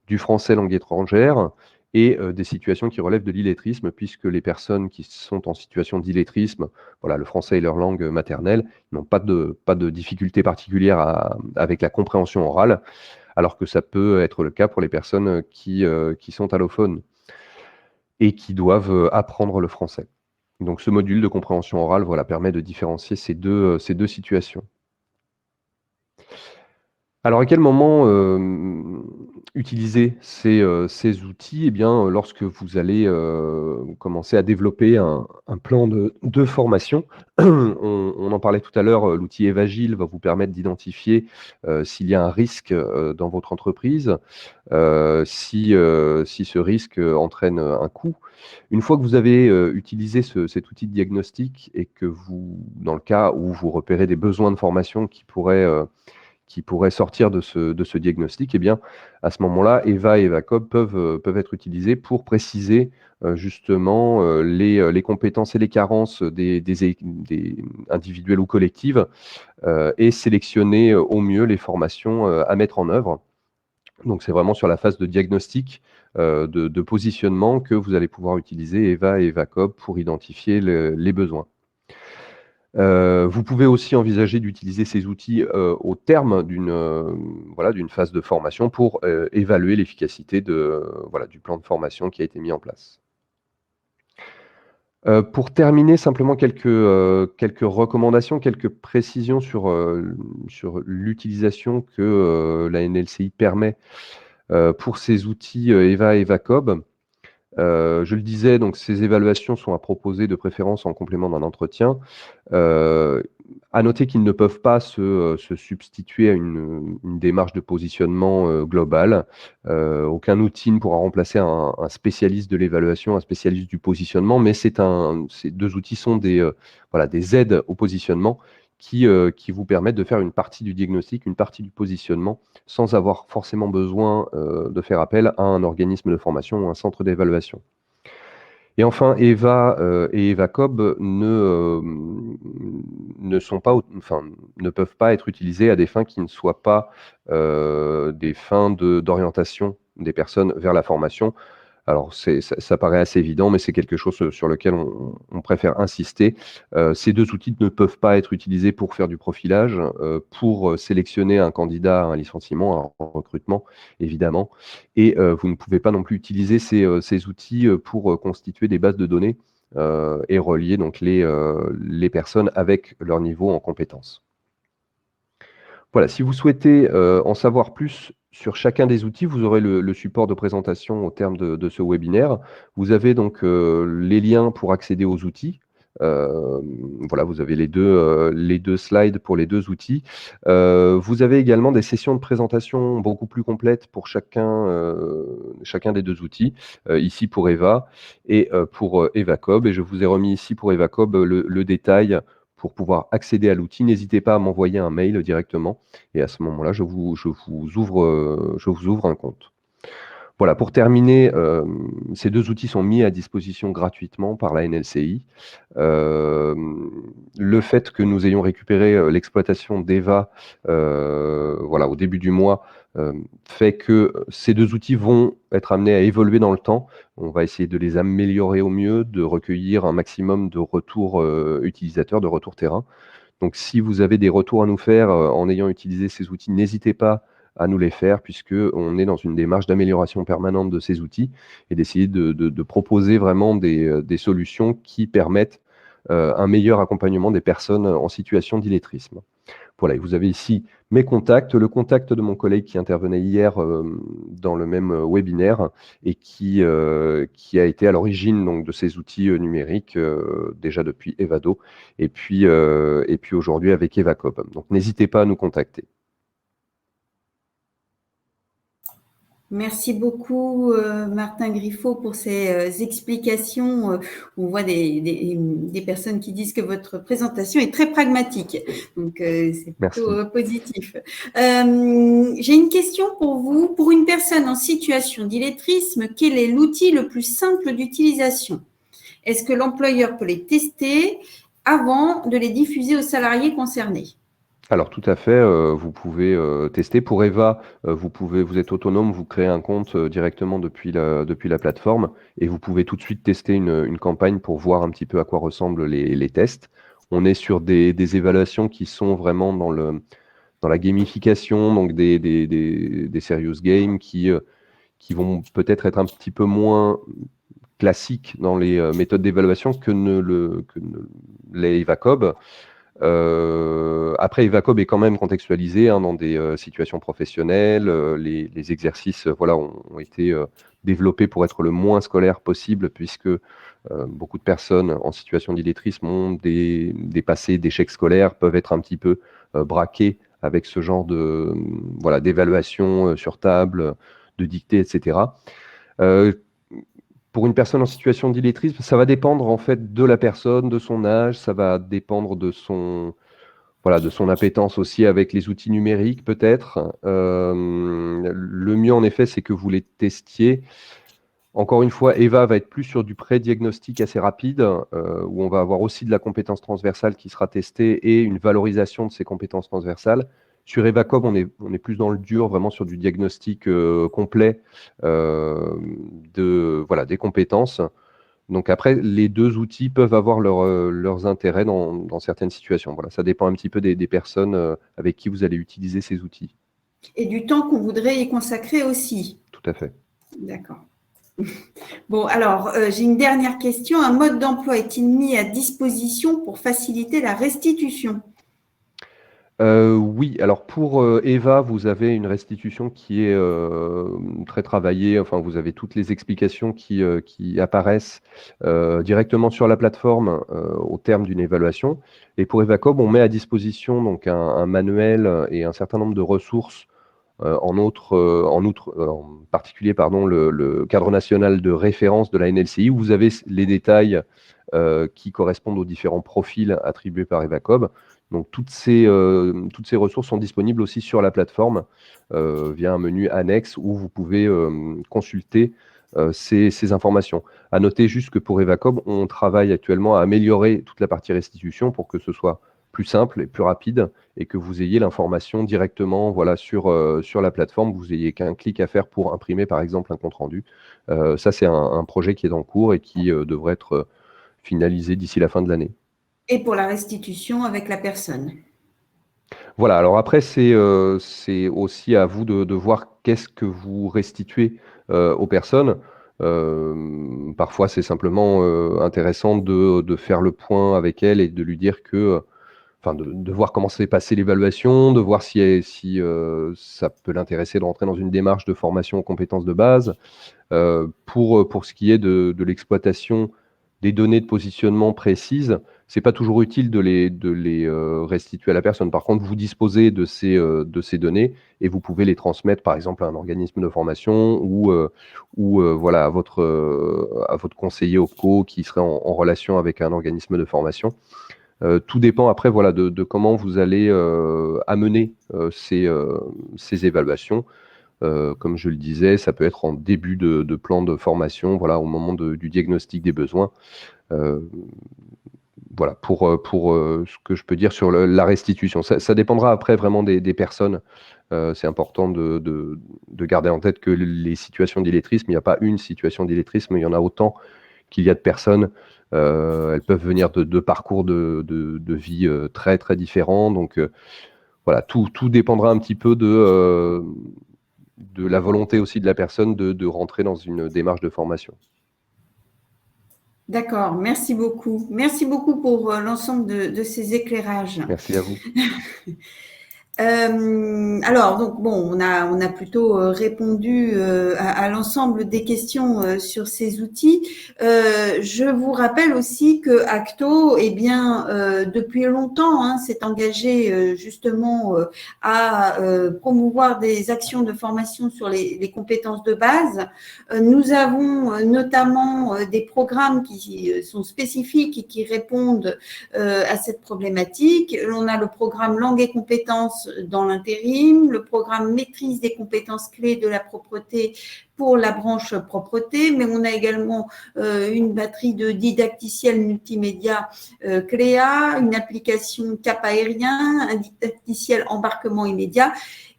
du français langue étrangère et des situations qui relèvent de l'illettrisme, puisque les personnes qui sont en situation d'illettrisme, voilà, le français est leur langue maternelle, n'ont pas de difficulté particulière avec la compréhension orale, alors que ça peut être le cas pour les personnes qui sont allophones et qui doivent apprendre le français. Donc ce module de compréhension orale, voilà, permet de différencier ces deux situations. Alors, à quel moment utiliser ces outils? Eh bien, lorsque vous allez commencer à développer un plan de formation. On en parlait tout à l'heure, l'outil Evagile va vous permettre d'identifier s'il y a un risque dans votre entreprise, si ce risque entraîne un coût. Une fois que vous avez utilisé cet outil de diagnostic et que vous, dans le cas où vous repérez des besoins de formation qui pourraient sortir de ce diagnostic, eh bien, à ce moment-là, Eva et EvaCob peuvent être utilisés pour préciser justement les compétences et les carences des individuels ou collectives et sélectionner au mieux les formations à mettre en œuvre. Donc, c'est vraiment sur la phase de diagnostic, de positionnement que vous allez pouvoir utiliser Eva et EvaCob pour identifier les besoins. Vous pouvez aussi envisager d'utiliser ces outils au terme d'une phase de formation pour évaluer l'efficacité du plan de formation qui a été mis en place. Pour terminer, simplement quelques recommandations, quelques précisions sur l'utilisation que la NLCI permet pour ces outils Eva et EvaCob. Je le disais, donc ces évaluations sont à proposer de préférence en complément d'un entretien. À noter qu'ils ne peuvent pas se substituer à une démarche de positionnement globale. Aucun outil ne pourra remplacer un spécialiste de l'évaluation, un spécialiste du positionnement, mais ces deux outils sont des aides au positionnement qui vous permettent de faire une partie du diagnostic, une partie du positionnement, sans avoir forcément besoin de faire appel à un organisme de formation ou un centre d'évaluation. Et enfin, Eva et EvaCob ne peuvent pas être utilisés à des fins qui ne soient pas des fins d'orientation des personnes vers la formation. Alors, ça paraît assez évident, mais c'est quelque chose sur lequel on préfère insister. Ces deux outils ne peuvent pas être utilisés pour faire du profilage, pour sélectionner un candidat à un licenciement, un recrutement, évidemment. Et vous ne pouvez pas non plus utiliser ces outils pour constituer des bases de données et relier donc les personnes avec leur niveau en compétences. Voilà, si vous souhaitez en savoir plus sur chacun des outils, vous aurez le support de présentation au terme de ce webinaire. Vous avez donc les liens pour accéder aux outils. Voilà, vous avez les deux slides pour les deux outils. Vous avez également des sessions de présentation beaucoup plus complètes pour chacun des deux outils, ici pour Eva et pour EvaCob. Et je vous ai remis ici pour EvaCob le détail pour pouvoir accéder à l'outil. N'hésitez pas à m'envoyer un mail directement et à ce moment-là, je vous ouvre un compte. Voilà, pour terminer, ces deux outils sont mis à disposition gratuitement par la NLCI. Le fait que nous ayons récupéré l'exploitation d'Eva au début du mois fait que ces deux outils vont être amenés à évoluer dans le temps. On va essayer de les améliorer au mieux, de recueillir un maximum de retours utilisateurs, de retours terrain. Donc, si vous avez des retours à nous faire en ayant utilisé ces outils, n'hésitez pas à nous les faire, puisqu'on est dans une démarche d'amélioration permanente de ces outils et d'essayer de proposer vraiment des solutions qui permettent un meilleur accompagnement des personnes en situation d'illettrisme. Voilà. voilà, vous avez ici mes contacts, le contact de mon collègue qui intervenait hier dans le même webinaire et qui a été à l'origine donc de ces outils numériques déjà depuis Evado et puis aujourd'hui avec Evacob. Donc n'hésitez pas à nous contacter. Merci beaucoup, Martin Griffo, pour ces explications. On voit des personnes qui disent que votre présentation est très pragmatique. Donc, c'est plutôt positif. J'ai une question pour vous. Pour une personne en situation d'illettrisme, quel est l'outil le plus simple d'utilisation? Est-ce que l'employeur peut les tester avant de les diffuser aux salariés concernés? Alors tout à fait, vous pouvez tester. Pour Eva, vous êtes autonome, vous créez un compte directement depuis la plateforme et vous pouvez tout de suite tester une campagne pour voir un petit peu à quoi ressemblent les tests. On est sur des évaluations qui sont vraiment dans la gamification, donc des serious games qui vont peut-être être un petit peu moins classiques dans les méthodes d'évaluation que l'est Evacob. Après, Evacob est quand même contextualisé dans des situations professionnelles. Les exercices ont été développés pour être le moins scolaire possible, puisque beaucoup de personnes en situation d'illettrisme ont des passés d'échecs scolaires, peuvent être un petit peu braqués avec ce genre d'évaluation sur table, de dictée, etc. Pour une personne en situation d'illettrisme, ça va dépendre en fait de la personne, de son âge, ça va dépendre de son appétence aussi avec les outils numériques peut-être. Le mieux en effet, c'est que vous les testiez. Encore une fois, Eva va être plus sur du pré-diagnostic assez rapide, où on va avoir aussi de la compétence transversale qui sera testée et une valorisation de ces compétences transversales. Sur Evacob, on est plus dans le dur, vraiment sur du diagnostic complet des compétences. Donc après, les deux outils peuvent avoir leurs intérêts dans certaines situations. Voilà, ça dépend un petit peu des personnes avec qui vous allez utiliser ces outils. Et du temps qu'on voudrait y consacrer aussi. Tout à fait. D'accord. Bon, alors, j'ai une dernière question. Un mode d'emploi est-il mis à disposition pour faciliter la restitution? Oui, alors pour Eva, vous avez une restitution qui est très travaillée. Enfin, vous avez toutes les explications qui apparaissent directement sur la plateforme au terme d'une évaluation. Et pour Evacob, on met à disposition donc un manuel et un certain nombre de ressources. En particulier, le cadre national de référence de la NLCI, où vous avez les détails qui correspondent aux différents profils attribués par Evacob. Donc toutes ces ressources sont disponibles aussi sur la plateforme via un menu annexe où vous pouvez consulter ces informations. À noter juste que pour Evacob, on travaille actuellement à améliorer toute la partie restitution pour que ce soit plus simple et plus rapide et que vous ayez l'information directement sur la plateforme, vous n'ayez qu'un clic à faire pour imprimer par exemple un compte-rendu. Ça, c'est un projet qui est en cours et qui devrait être finalisé d'ici la fin de l'année. Et pour la restitution avec la personne. Voilà, alors après, c'est aussi à vous de voir qu'est-ce que vous restituez aux personnes. Parfois, c'est simplement intéressant de faire le point avec elle et de lui dire que, de voir comment s'est passée l'évaluation, de voir si ça peut l'intéresser de rentrer dans une démarche de formation aux compétences de base. Pour ce qui est de l'exploitation des données de positionnement précises, c'est pas toujours utile de les restituer à la personne. Par contre, vous disposez de ces données et vous pouvez les transmettre, par exemple, à un organisme de formation ou à votre conseiller OPCO qui serait en relation avec un organisme de formation. Tout dépend après de comment vous allez amener ces évaluations. Comme je le disais, ça peut être en début de plan de formation, au moment du diagnostic des besoins. Pour ce que je peux dire sur la restitution. Ça dépendra après vraiment des personnes. C'est important de garder en tête que les situations d'illettrisme, il n'y a pas une situation d'illettrisme, il y en a autant qu'il y a de personnes. Elles peuvent venir de parcours de vie très, très différents. Donc, tout dépendra un petit peu de la volonté aussi de la personne de rentrer dans une démarche de formation. D'accord, merci beaucoup. Merci beaucoup pour l'ensemble de ces éclairages. Merci à vous. Alors, donc bon, on a plutôt répondu à l'ensemble des questions sur ces outils. Je vous rappelle aussi que Acto, eh bien, depuis longtemps, s'est engagé justement à promouvoir des actions de formation sur les compétences de base. Nous avons notamment des programmes qui sont spécifiques et qui répondent à cette problématique. On a le programme Langue et compétences dans l'intérim, le programme Maîtrise des compétences clés de la propreté pour la branche propreté, mais on a également une batterie de didacticiels multimédia Cléa, une application cap aérien, un didacticiel embarquement immédiat,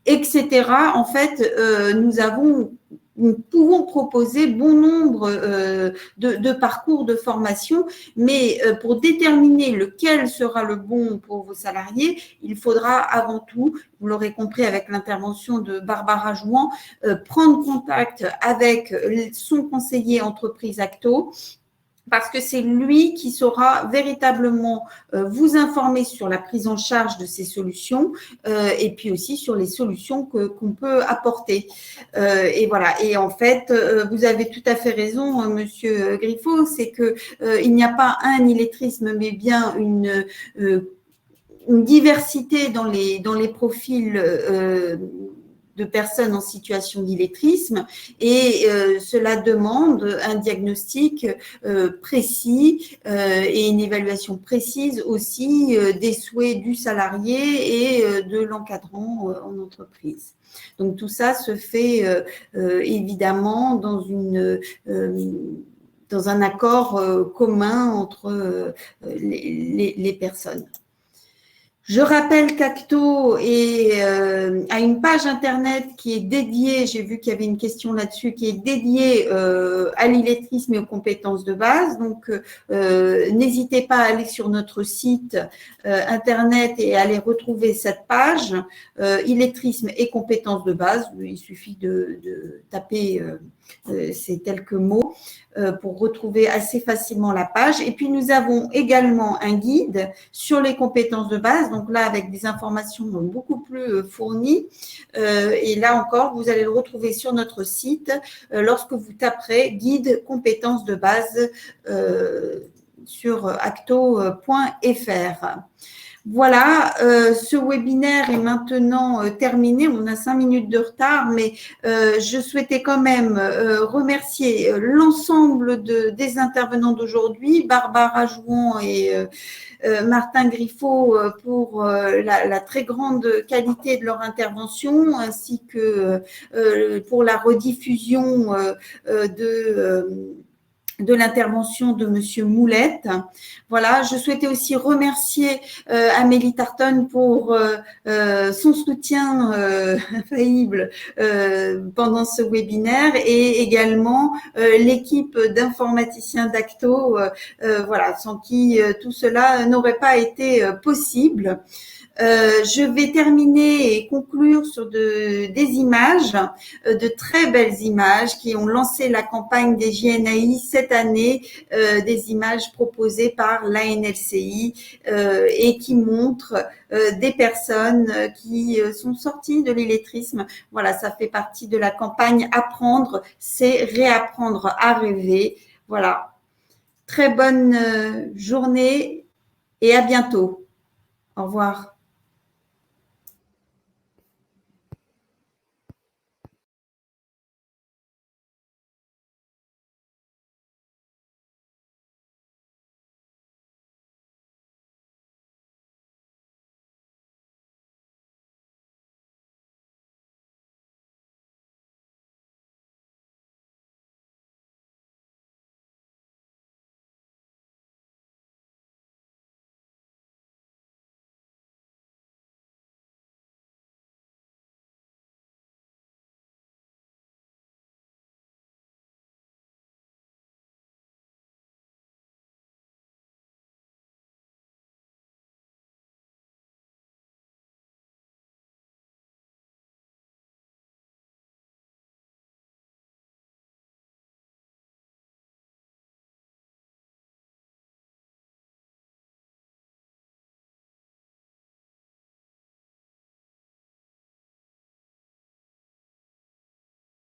etc. En fait, nous pouvons proposer bon nombre de parcours de formation, mais pour déterminer lequel sera le bon pour vos salariés, il faudra avant tout, vous l'aurez compris avec l'intervention de Barbara Jouan, prendre contact avec son conseiller entreprise Acto, parce que c'est lui qui saura véritablement vous informer sur la prise en charge de ces solutions et puis aussi sur les solutions qu'on peut apporter. Et voilà. Et en fait, vous avez tout à fait raison, Monsieur Griffo, c'est que il n'y a pas un illettrisme, mais bien une diversité dans les profils de personnes en situation d'illettrisme et cela demande un diagnostic précis et une évaluation précise aussi des souhaits du salarié et de l'encadrant en entreprise. Donc tout ça se fait évidemment dans un accord commun entre les personnes. Je rappelle qu'Acto a une page internet qui est dédiée, j'ai vu qu'il y avait une question là-dessus, qui est dédiée à l'illettrisme et aux compétences de base. Donc, n'hésitez pas à aller sur notre site internet et à aller retrouver cette page, illettrisme et compétences de base. Il suffit de taper ces quelques mots pour retrouver assez facilement la page. Et puis, nous avons également un guide sur les compétences de base, donc là, avec des informations beaucoup plus fournies. Et là encore, vous allez le retrouver sur notre site lorsque vous taperez « Guide compétences de base » sur acto.fr. Voilà, ce webinaire est maintenant terminé. On a 5 minutes de retard, mais je souhaitais quand même remercier l'ensemble des intervenants d'aujourd'hui, Barbara Jouan et Martin Griffo pour la très grande qualité de leur intervention, ainsi que pour la rediffusion de l'intervention de Monsieur Moulette. Voilà, je souhaitais aussi remercier Amélie Tartonne pour son soutien infaillible pendant ce webinaire et également l'équipe d'informaticiens d'Acto, voilà, sans qui tout cela n'aurait pas été possible. Je vais terminer et conclure sur des images, de très belles images qui ont lancé la campagne des JNAI cette année, des images proposées par l'ANLCI et qui montrent des personnes qui sont sorties de l'illettrisme. Voilà, ça fait partie de la campagne Apprendre, c'est réapprendre à rêver. Voilà, très bonne journée et à bientôt. Au revoir.